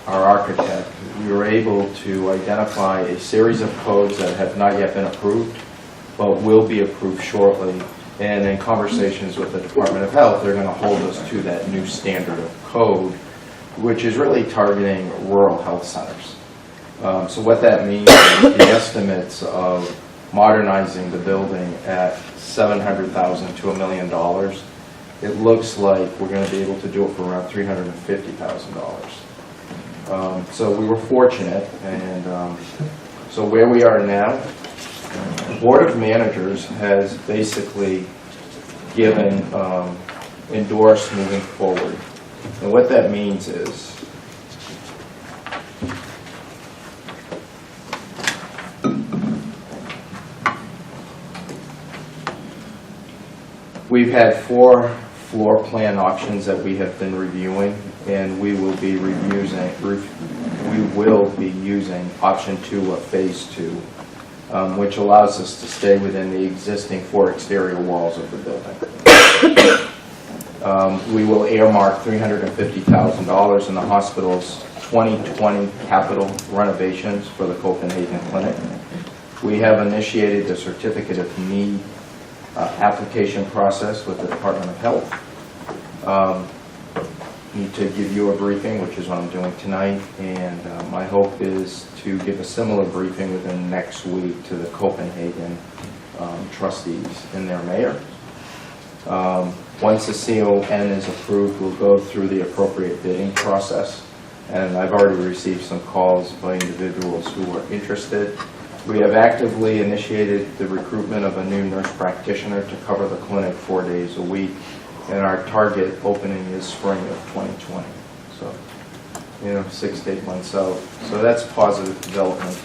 our architect, we were able to identify a series of codes that have not yet been approved, but will be approved shortly. And in conversations with the Department of Health, they're going to hold us to that new standard of code, which is really targeting rural health centers. So what that means is the estimates of modernizing the building at $700,000 to $1 million. It looks like we're going to be able to do it for around $350,000. So we were fortunate, and so where we are now, the Board of Managers has basically given, endorsed moving forward. And what that means is, we've had 4 floor plan options that we have been reviewing, and we will be using option 2 of phase 2, which allows us to stay within the existing 4 exterior walls of the building. We will earmark $350,000 in the hospital's 2020 capital renovations for the Copenhagen Clinic. We have initiated the certificate of need application process with the Department of Health. Need to give you a briefing, which is what I'm doing tonight, and my hope is to give a similar briefing within next week to the Copenhagen trustees and their mayor. Once the CON is approved, we'll go through the appropriate bidding process, and I've already received some calls by individuals who are interested. We have actively initiated the recruitment of a new nurse practitioner to cover the clinic 4 days a week, and our target opening is spring of 2020. So, 6 to 8 months out. So that's positive development.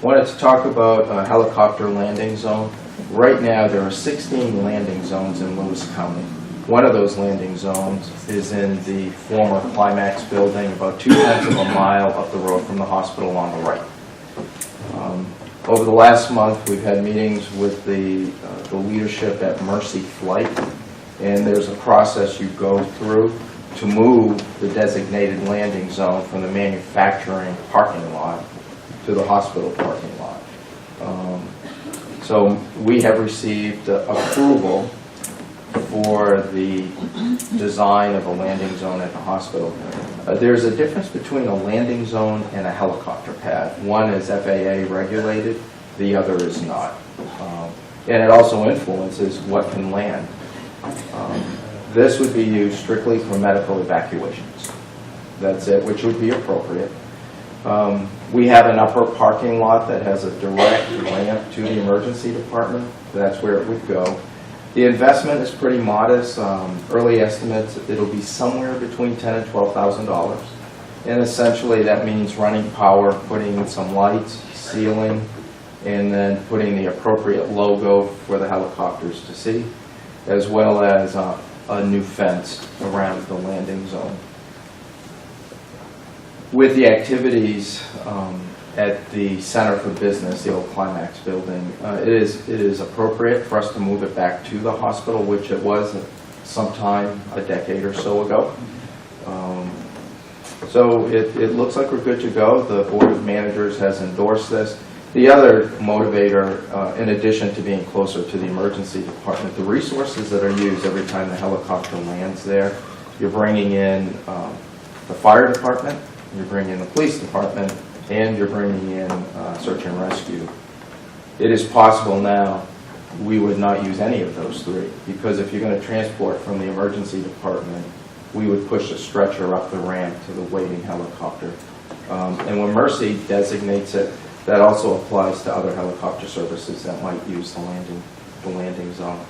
Wanted to talk about a helicopter landing zone. Right now, there are 16 landing zones in Lewis County. One of those landing zones is in the former Climax building, about 2/10 of a mile up the road from the hospital on the right. Over the last month, we've had meetings with the leadership at Mercy Flight, and there's a process you go through to move the designated landing zone from the manufacturing parking lot to the hospital parking lot. So we have received approval for the design of a landing zone at the hospital. There's a difference between a landing zone and a helicopter pad. One is FAA regulated, the other is not. And it also influences what can land. This would be used strictly for medical evacuations. That's it, which would be appropriate. We have an upper parking lot that has a direct ramp to the emergency department. That's where it would go. The investment is pretty modest. Early estimates, it'll be somewhere between $10,000 and $12,000. And essentially that means running power, putting in some lights, ceiling, and then putting the appropriate logo for the helicopters to see, as well as a new fence around the landing zone. With the activities at the Center for Business, the old Climax building, it is appropriate for us to move it back to the hospital, which it was sometime a decade or so ago. So it looks like we're good to go. The Board of Managers has endorsed this. The other motivator, in addition to being closer to the emergency department, the resources that are used every time the helicopter lands there, you're bringing in the fire department, you're bringing in the police department, and you're bringing in search and rescue. It is possible now we would not use any of those three, because if you're going to transport from the emergency department, we would push a stretcher up the ramp to the waiting helicopter. And when Mercy designates it, that also applies to other helicopter services that might use the landing zone.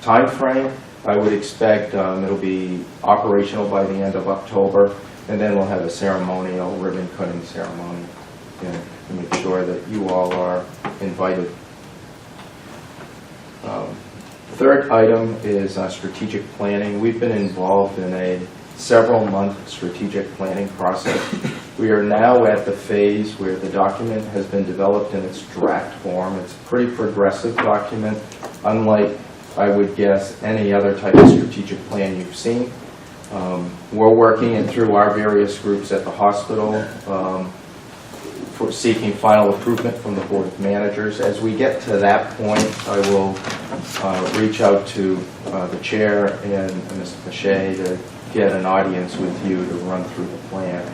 Time frame, I would expect it'll be operational by the end of October, and then we'll have a ceremonial ribbon cutting ceremony to make sure that you all are invited. Third item is strategic planning. We've been involved in a several-month strategic planning process. We are now at the phase where the document has been developed in its draft form. It's a pretty progressive document, unlike, I would guess, any other type of strategic plan you've seen. We're working it through our various groups at the hospital for seeking final approval from the Board of Managers. As we get to that point, I will reach out to the chair and Mr. Pache to get an audience with you to run through the plan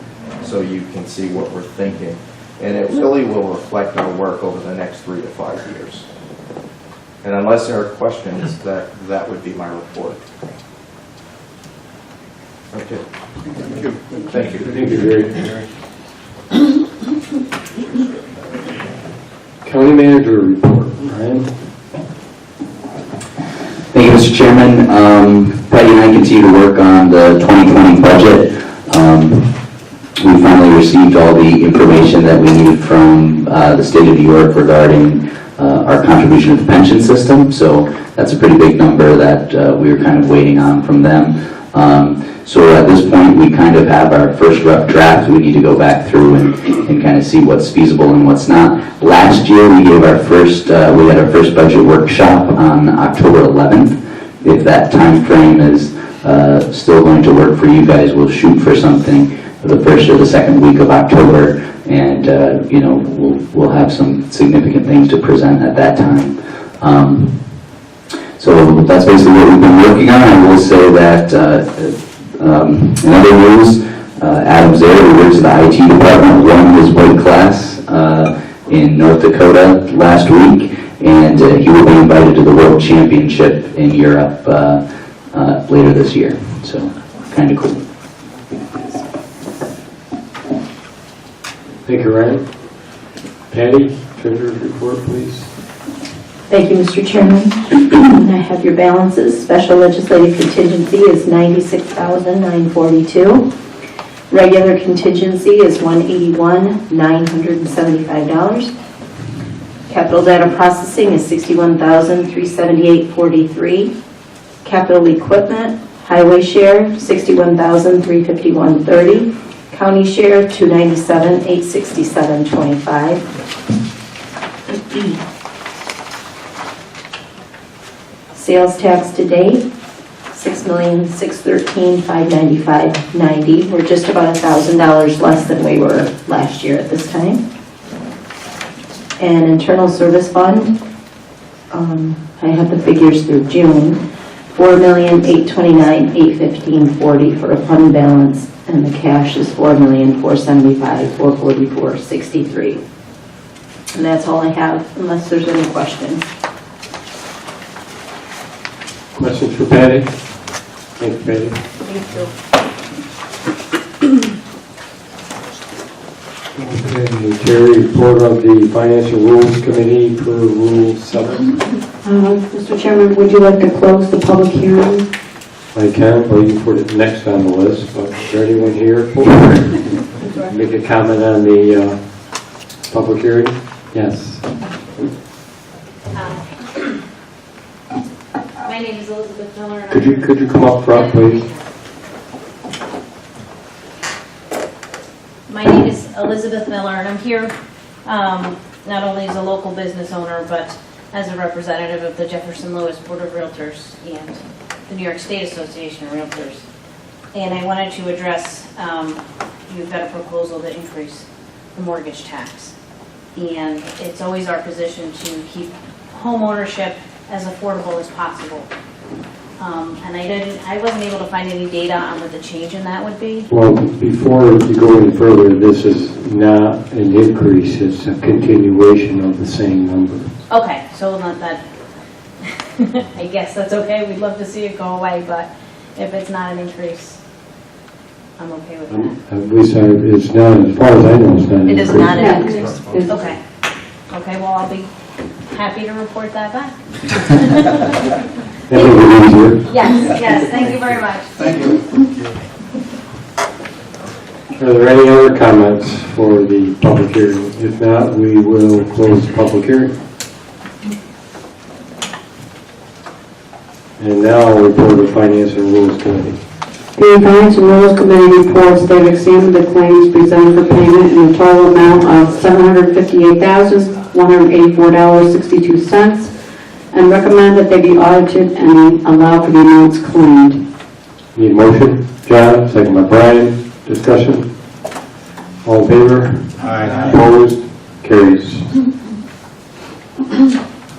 so you can see what we're thinking. And it really will reflect our work over the next 3 to 5 years. And unless there are questions, that would be my report. Okay. Thank you. Thank you.
Thank you, Gary. County Manager report, Ryan.
Thank you, Mr. Chairman. Patty and I continue to work on the 2020 budget. We finally received all the information that we need from the state of New York regarding our contribution to the pension system. So that's a pretty big number that we were kind of waiting on from them. So at this point, we kind of have our first rough draft. We need to go back through and kind of see what's feasible and what's not. Last year, we gave our first, we had our first budget workshop on October 11th. If that time frame is still going to work for you guys, we'll shoot for something the first or the second week of October, and, we'll have some significant things to present at that time. So that's basically what we've been working on. I will say that, in other news, Adam Zaire, who works at the IT department, won his weight class in North Dakota last week, and he will be invited to the World Championship in Europe later this year. So, kind of cool.
Thank you, Ryan. Patty, treasurer's report, please.
Thank you, Mr. Chairman. I have your balances. Special legislative contingency is $96,942. Regular contingency is $181,975. Capital data processing is $61,378.43. Capital equipment, highway share, $61,351.30. County share, $297,867.25. Sales tax to date, $6,613,595.90. We're just about $1,000 less than we were last year at this time. And internal service fund, I have the figures through June, $4,829,815.40 for a fund balance, and the cash is $4,475,444.63. And that's all I have, unless there's any questions.
Questions for Patty? Thank you, Patty.
Thank
Okay, Terry, report of the Financial Rules Committee per Rule 7.
Mr. Chairman, would you like to close the public hearing?
I can, or you can put it next on the list, but is there anyone here for make a comment on the public hearing? Yes.
My name is Elizabeth Miller. And
Could you come up front, please?
My name is Elizabeth Miller, and I'm here not only as a local business owner, but as a representative of the Jefferson Lewis Board of Realtors and the New York State Association of Realtors. And I wanted to address, you've got a proposal to increase the mortgage tax. And it's always our position to keep home ownership as affordable as possible. And I wasn't able to find any data on what the change in that would be.
Well, before you go any further, this is not an increase, it's a continuation of the same number.
Okay, so not that, I guess that's okay. We'd love to see it go away, but if it's not an increase, I'm okay with that.
At least it's not, as far as I know, it's not an
It
increase.
is not an increase. Okay. Okay, well, I'll be happy to report that back.
That makes it easier.
Yes, thank you very much.
Thank you. Are there any other comments for the public hearing? If not, we will close the public hearing. And now I'll report the Finance and Rules Committee.
The Finance and Rules Committee reports they've examined the claims presented for payment in a total amount of $758,184.62 and recommend that they be audited and allow for the amounts claimed.
Need a motion? John, second by Brian. Discussion? All in favor?
Aye.
Opposed? Carries.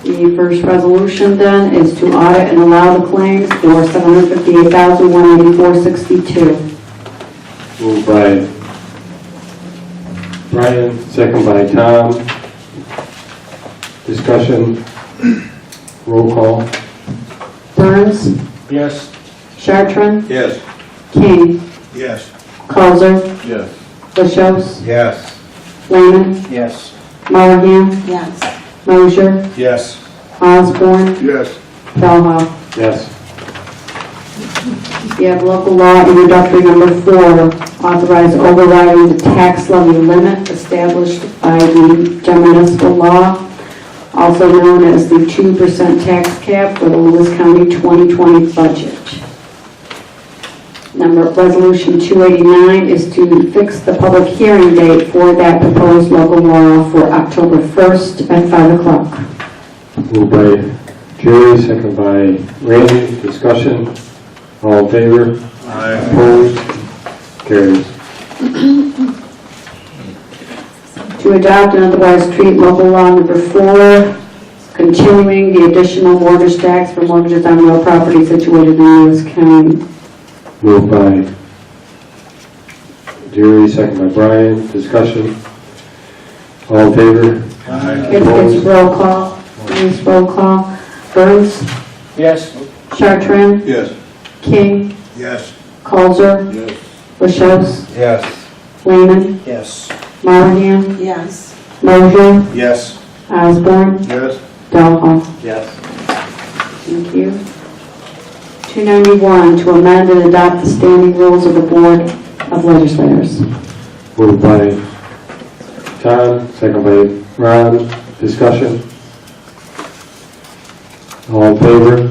The first resolution then is to audit and allow the claims for $758,184.62.
Moved by Brian, second by Tom. Discussion? Roll call.
Burns,
Yes.
Chartrand,
Yes.
King,
Yes.
Causer,
Yes.
Lachos,
Yes.
Lehman,
Yes.
Morahan,
Yes.
Mosher,
Yes.
Osborne,
Yes.
Bellhop.
Yes.
You have local law introductory number 4, authorize overriding the tax levy limit established by the general municipal law, also known as the 2% tax cap for the Lewis County 2020 budget. Resolution 289 is to fix the public hearing date for that proposed local law for October 1st at 5 o'clock.
Moved by Jerry, second by Randy. Discussion? All in favor?
Aye.
Opposed? Carries.
To adopt and otherwise treat local law number 4, continuing the additional mortgage tax for mortgages on real property situated in Lewis County.
Moved by Jerry, second by Brian. Discussion. All in favor?
It's roll call. Please roll call. Burns,
Yes.
Chartran,
Yes.
King,
Yes.
Colzer,
Yes.
LaChos,
Yes.
Lehman,
Yes.
Monahan,
Yes.
Mosher,
Yes.
Osborne,
Yes.
Dalhall.
Yes.
Thank you. 291, to amend and adopt the standing rules of the Board of Legislators.
Moved by John, second by Ron. Discussion. All in favor?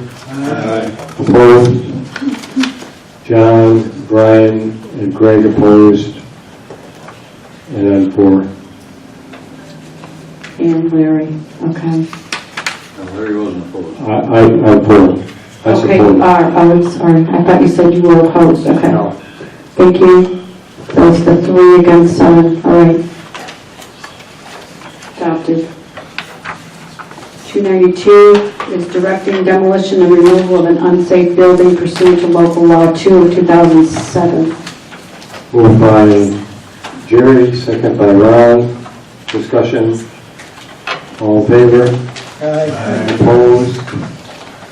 Opposed? John, Brian, and Greg opposed. And then 4.
And Larry, okay.
Larry wasn't opposed.
I opposed. I
Okay,
support.
I'm sorry, I thought you said you were opposed, okay. Thank you. That's the 3 against 7, all right. Adopted. 292 is directing demolition and removal of an unsafe building pursuant to local law 2 of 2007.
Moved by Jerry, second by Ron. Discussion. All in favor? Opposed?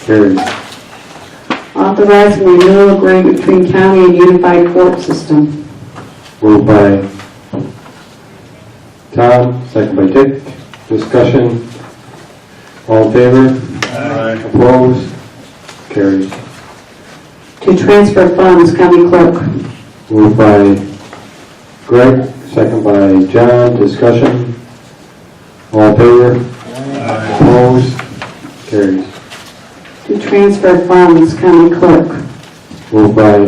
Carried.
Authorizing renewal agreement between county and unified court system.
Moved by Tom, second by Dick. Discussion. All in favor? Opposed? Carried.
To transfer funds, county clerk.
Moved by Greg, second by John. Discussion. All in favor? Opposed? Carried.
To transfer funds, county clerk.
Moved by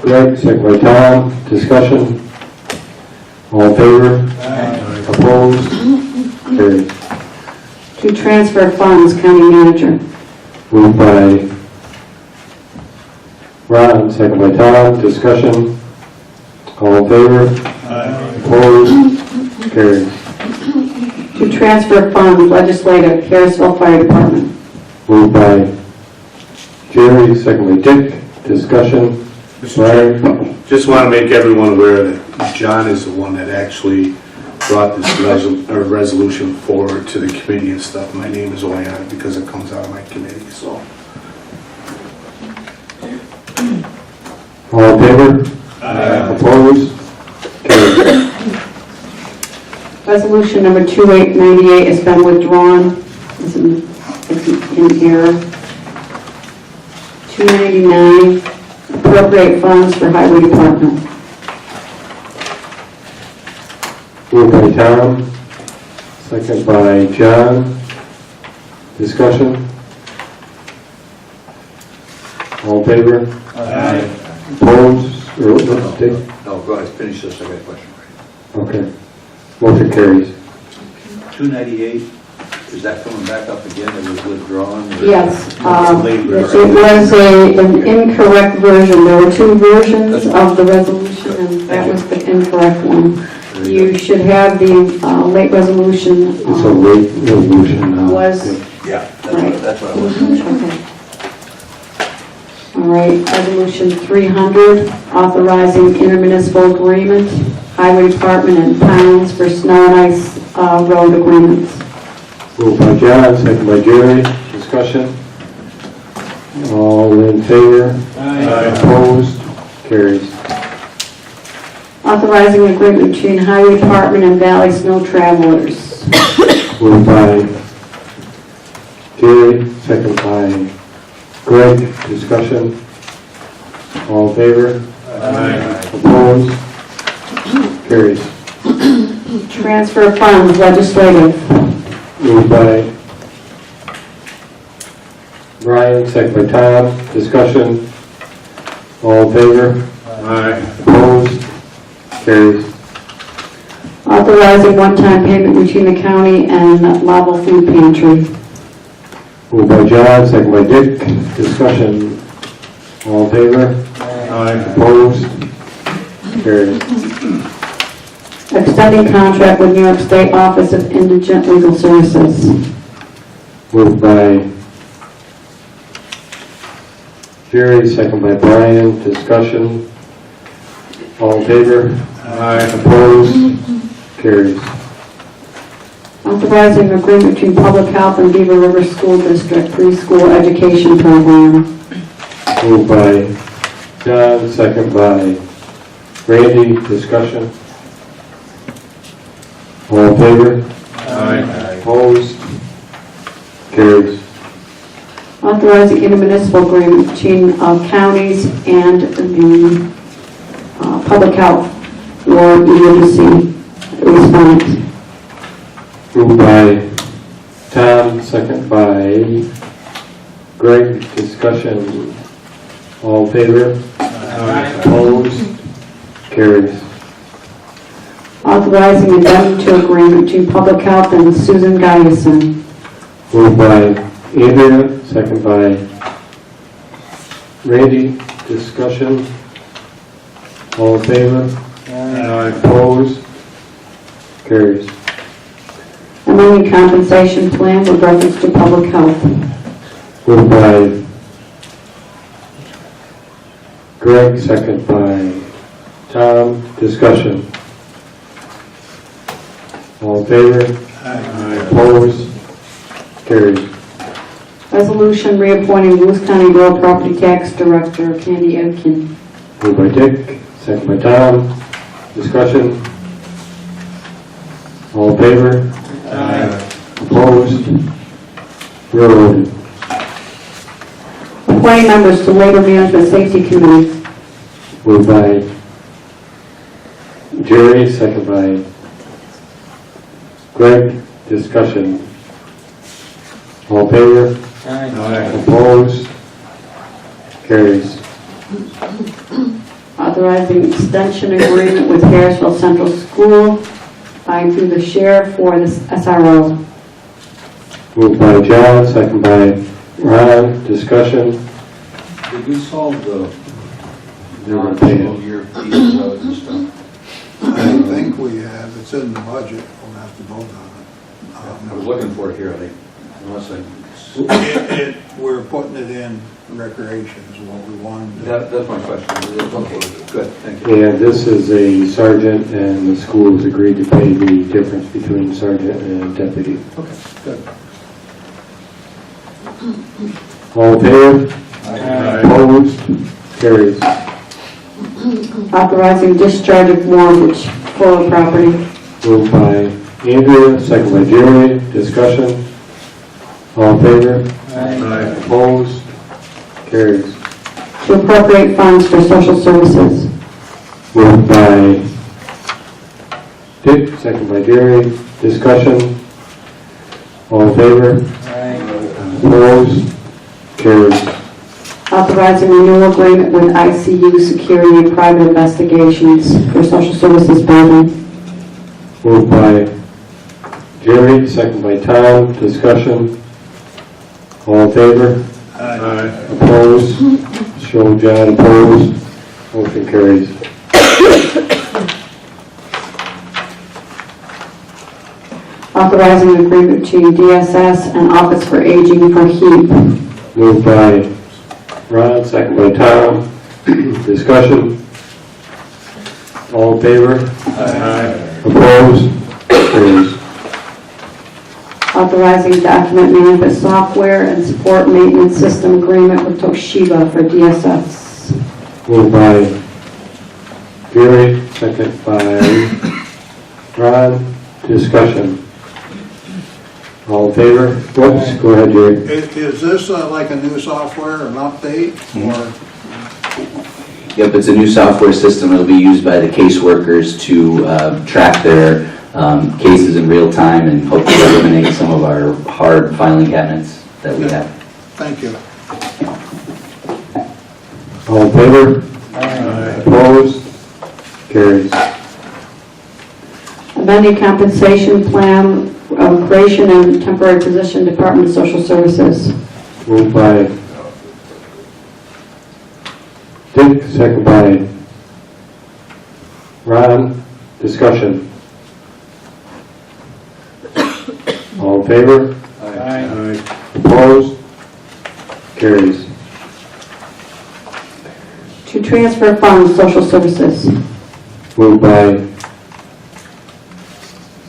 Greg, second by Tom. Discussion. All in favor? Opposed? Carried.
To transfer funds, county manager.
Moved by Ron, second by Tom. Discussion. All in favor? Opposed? Carried.
To transfer funds, legislative, Harrisville Fire Department.
Moved by Jerry, second by Dick. Discussion. Brian?
Just want to make everyone aware that John is the one that actually brought this resolution forward to the committee and stuff. My name is only on it because it comes out of my committee, so.
All in favor? Opposed? Carried.
Resolution number 2898 has been withdrawn. It's in here. 299, appropriate funds for highway department.
Moved by Tom, second by John. Discussion. All in favor? Opposed? Or, Dick?
No, go ahead, finish this, I got a question.
Okay. Motion carries.
298, is that coming back up again? It was withdrawn?
Yes,
It was late
it
version.
was an incorrect version. There were 2 versions of the resolution, and that was the incorrect one. You should have the late resolution.
It's a late resolution now.
Was,
Yeah,
right.
that's what I was.
Okay. All right, resolution 300, authorizing intermunicipal agreement, highway department and towns for snow and ice road agreements.
Moved by John, second by Jerry. Discussion. All in favor? Opposed? Carries.
Authorizing agreement between highway department and Valley Snow Travelers.
Moved by Jerry, second by Greg. Discussion. All in favor? Opposed? Carries.
Transfer funds, legislative.
Moved by Brian, second by Tom. Discussion. All in favor? Opposed? Carries.
Authorizing one-time payment between the county and Level Food Pantry.
Moved by John, second by Dick. Discussion. All in favor? Opposed? Carries.
Extending contract with New York State Office of Indigent Legal Services.
Moved by Jerry, second by Brian. Discussion. All in favor? Aye. Opposed? Carries.
Authorizing agreement between Public Health and Beaver River School District preschool education program.
Moved by John, second by Randy. Discussion. All in favor? Aye. Opposed? Carries.
Authorizing intermunicipal agreement between counties and the public health for emergency response.
Moved by Tom, second by Greg. Discussion. All in favor? Aye. Opposed? Carries.
Authorizing addendum to agreement between public health and Susan Guyson.
Moved by Andrea, second by Randy. Discussion. All in favor? Aye. Opposed? Carries.
Amending compensation plan with reference to public health.
Moved by Greg, second by Tom. Discussion. All in favor? Aye. Opposed? Carries.
Resolution reappointing Lewis County Rural Property Tax Director Candy Edkin.
Moved by Dick, second by Tom. Discussion. All in favor? Aye. Opposed? Voted.
Appointing members to Labor Management Safety Committee.
Moved by Jerry, second by Greg. Discussion. All in favor?
Aye.
Opposed? Carries.
Authorizing extension agreement with Harrisville Central School by and through the sheriff for the SRO.
Moved by John, second by Ron. Discussion.
Did we solve the
They're gonna pay it.
non-single year fees roads and stuff?
I think we have, it's in the budget, we'll have to vote on
I was looking for it here, unless I,
We're putting it in recreation is what we wanted to.
that's my question. Okay, good, thank you.
And this is a sergeant, and the school has agreed to pay the difference between sergeant and deputy.
Okay, good.
All in favor?
Aye.
Opposed? Carries.
Authorizing discharge of mortgage for property.
Moved by Andrea, second by Jerry. Discussion. All in favor?
Aye.
Opposed? Carries.
To appropriate funds for social services.
Moved by Dick, second by Jerry. Discussion. All in favor? Opposed? Carries.
Authorizing renewal agreement with ICU Security and Private Investigations for social services building.
Moved by Jerry, second by Tom. Discussion. All in favor?
Aye.
Opposed? Show John opposed. Motion carries.
Authorizing agreement between DSS and Office for Aging for HEAP.
Moved by Ron, second by Tom. Discussion. All in favor? Opposed? Carries.
Authorizing document management software and support maintenance system agreement with Toshiba for DSS.
Moved by Jerry, second by Ron. Discussion. All in favor? Whoops, go ahead, Jerry.
Is this like a new software, an update, or?
Yep, it's a new software system. It'll be used by the caseworkers to track their cases in real time and hopefully eliminate some of our hard filing cabinets that we have.
Thank you.
All in favor? Opposed? Carries.
Amending compensation plan, creation and temporary position, Department of Social Services.
Moved by Dick, second by Ron, discussion. All in favor?
Aye.
Opposed? Carries.
To transfer funds, social services.
Moved by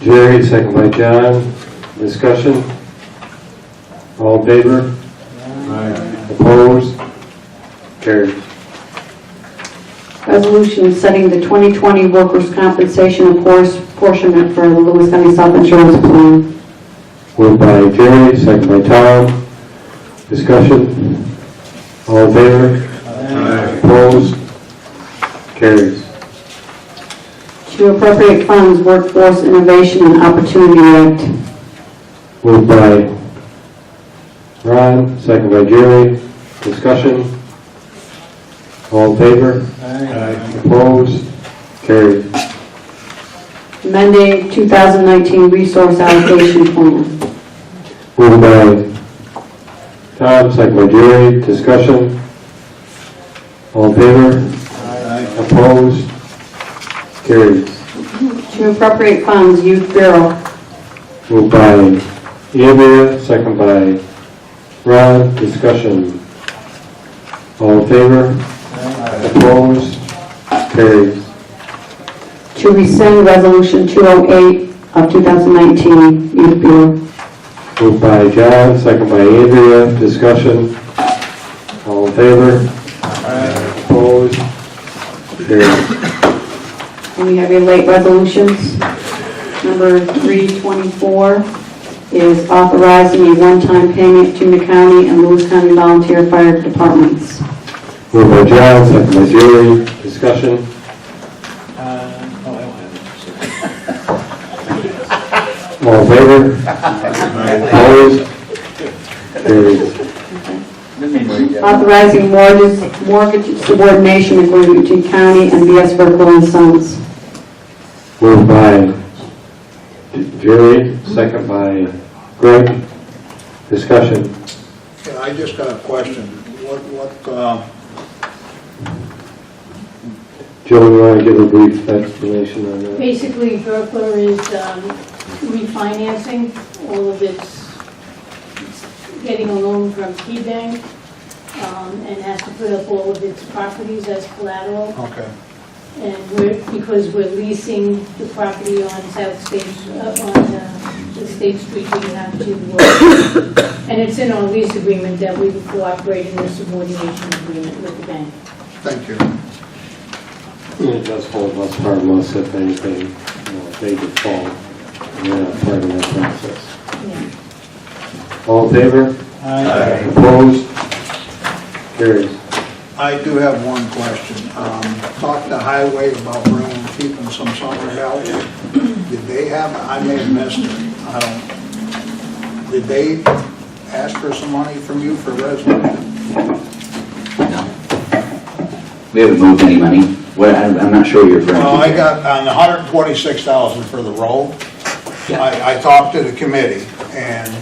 Jerry, second by John. Discussion. All in favor? Opposed? Carries.
Resolution setting the 2020 workers' compensation apportionment for the Lewis County Self-Insurance Plan.
Moved by Jerry, second by Tom. Discussion. All in favor? Opposed? Carries.
To appropriate funds, Workforce Innovation and Opportunity Act.
Moved by Ron, second by Jerry. Discussion. All in favor? Opposed? Carried.
Amending 2019 Resource Allocation Plan.
Moved by Tom, second by Jerry. Discussion. All in favor? Opposed? Carried.
To appropriate funds, Youth Bureau.
Moved by Andrea, second by Ron. Discussion. All in favor? Opposed? Carried.
To rescind Resolution 208 of 2019 Youth Bureau.
Moved by John, second by Andrea. Discussion. All in favor? Opposed? Carried.
And we have your late resolutions. Number 324 is authorizing a one-time payment to the county and Lewis County Volunteer Fire Departments.
Moved by John, second by Jerry. Discussion. All in favor? Opposed? Carried.
Authorizing mortgage subordination agreement between county and B.S. Burkle and Sons.
Moved by Jerry, second by Greg. Discussion.
Yeah, I just got a question.
Joe, you want to give a brief explanation on that?
Basically, Berkler is refinancing all of its, getting a loan from KeyBank, and has to put up all of its properties as collateral.
Okay.
And because we're leasing the property on South State, on the State Street, we have to, and it's in our lease agreement that we cooperate in the subordination agreement with the bank.
Thank you.
It does hold us harmless if anything, they default. We're not part of that process.
Yeah.
All in favor? Opposed? Carries.
I do have one question. Talked to Highway about bringing, keeping some summer help. Did they have, I may have missed it, I don't, did they ask for some money from you for resolution?
We haven't moved any money. What, I'm not sure you're referring to.
Well, I got on the $126,000 for the road.
Yeah.
I talked to the committee, and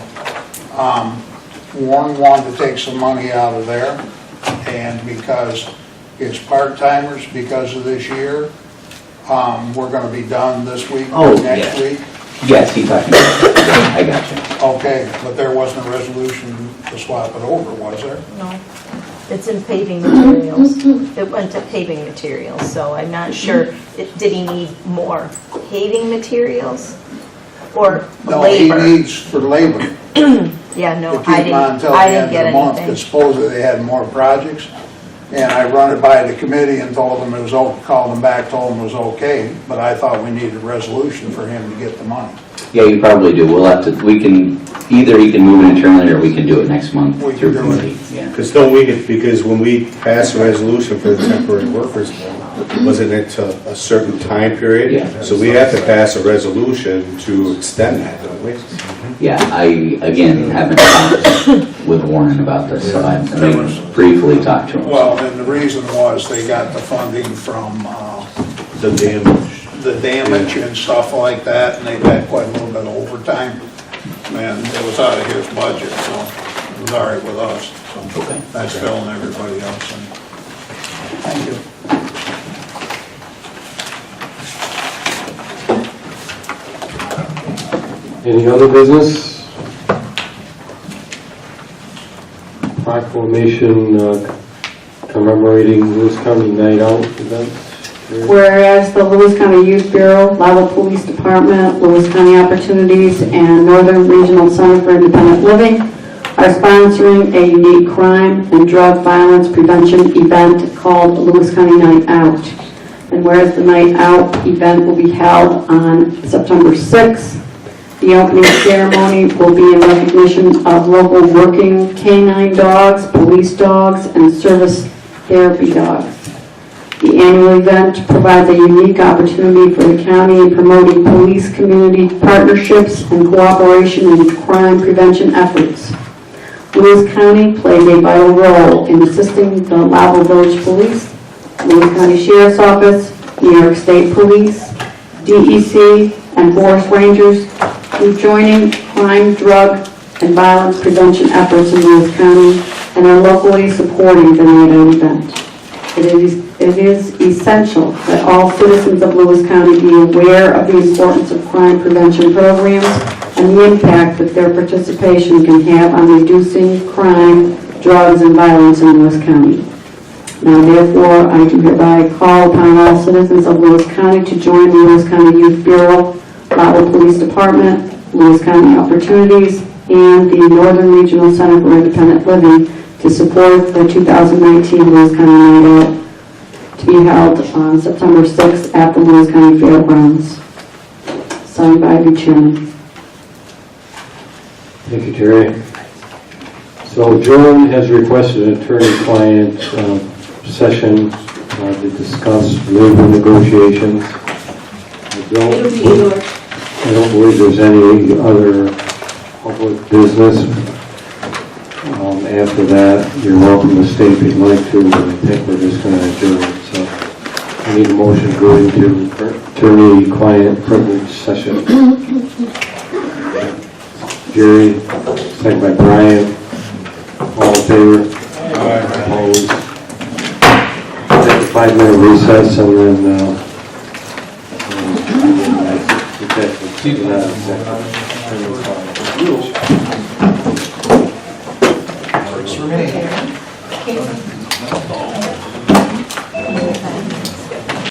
Warren wanted to take some money out of there, and because it's part-timers because of this year, we're going to be done this week, next week.
Yes, he's talking about it. I got you.
Okay, but there wasn't a resolution to swap it over, was there?
No. It's in paving materials. It went to paving materials, so I'm not sure, did he need more paving materials or
No,
labor?
he needs for labor.
Yeah, no,
To keep them on until the end of the month, because supposedly they had more projects. And I run it by the committee and told them it was, called them back, told them it was okay, but I thought we needed a resolution for him to get the money.
Yeah, you probably do. We'll have to, we can, either he can move it internally or we can do it next month
We can
through
do
committee. Yeah.
Because don't we get, because when we passed a resolution for the temporary workers, wasn't it to a certain time period?
Yeah.
So we have to pass a resolution to extend that, don't we?
Yeah, I, again, haven't talked with Warren about this, so I may briefly talk to him.
Well, and the reason was they got the funding from
The damage.
and stuff like that, and they've had quite a little bit of overtime. And it was out of his budget, so it was all right with us. So that's filling everybody else in. Thank you.
Any other business? Proclamation commemorating Lewis County Night Out event.
Whereas the Lewis County Youth Bureau, Level Police Department, Lewis County Opportunities, and Northern Regional Center for Independent Living are sponsoring a unique crime and drug violence prevention event called Lewis County Night Out. And whereas the Night Out event will be held on September 6th, the opening ceremony will be in recognition of local working canine dogs, police dogs, and service therapy dogs. The annual event provides a unique opportunity for the county in promoting police-community partnerships and cooperation in crime prevention efforts. Lewis County plays a vital role in assisting the Laval Village Police, Lewis County Sheriff's Office, New York State Police, DEC, and Forest Rangers in joining crime, drug, and violence prevention efforts in Lewis County and are locally supporting the Night Out event. It is essential that all citizens of Lewis County be aware of the importance of crime prevention programs and the impact that their participation can have on reducing crime, drugs, and violence in Lewis County. Now, therefore, I do hereby call upon all citizens of Lewis County to join the Lewis County Youth Bureau, Laval Police Department, Lewis County Opportunities, and the Northern Regional Center for Independent Living to support the 2019 Lewis County Night Out to be held on September 6th at the Lewis County Fairgrounds. Signed by the chairman.
Thank you, Terry. So Joan has requested an attorney-client session to discuss labor negotiations. I don't believe there's any other public business. After that, you're welcome to stay if you'd like to, but I think we're just going to adjourn. So I need a motion to go into attorney-client privilege session. Jerry, second by Brian. All in favor? Opposed? Take a 5-minute recess and then
Remain.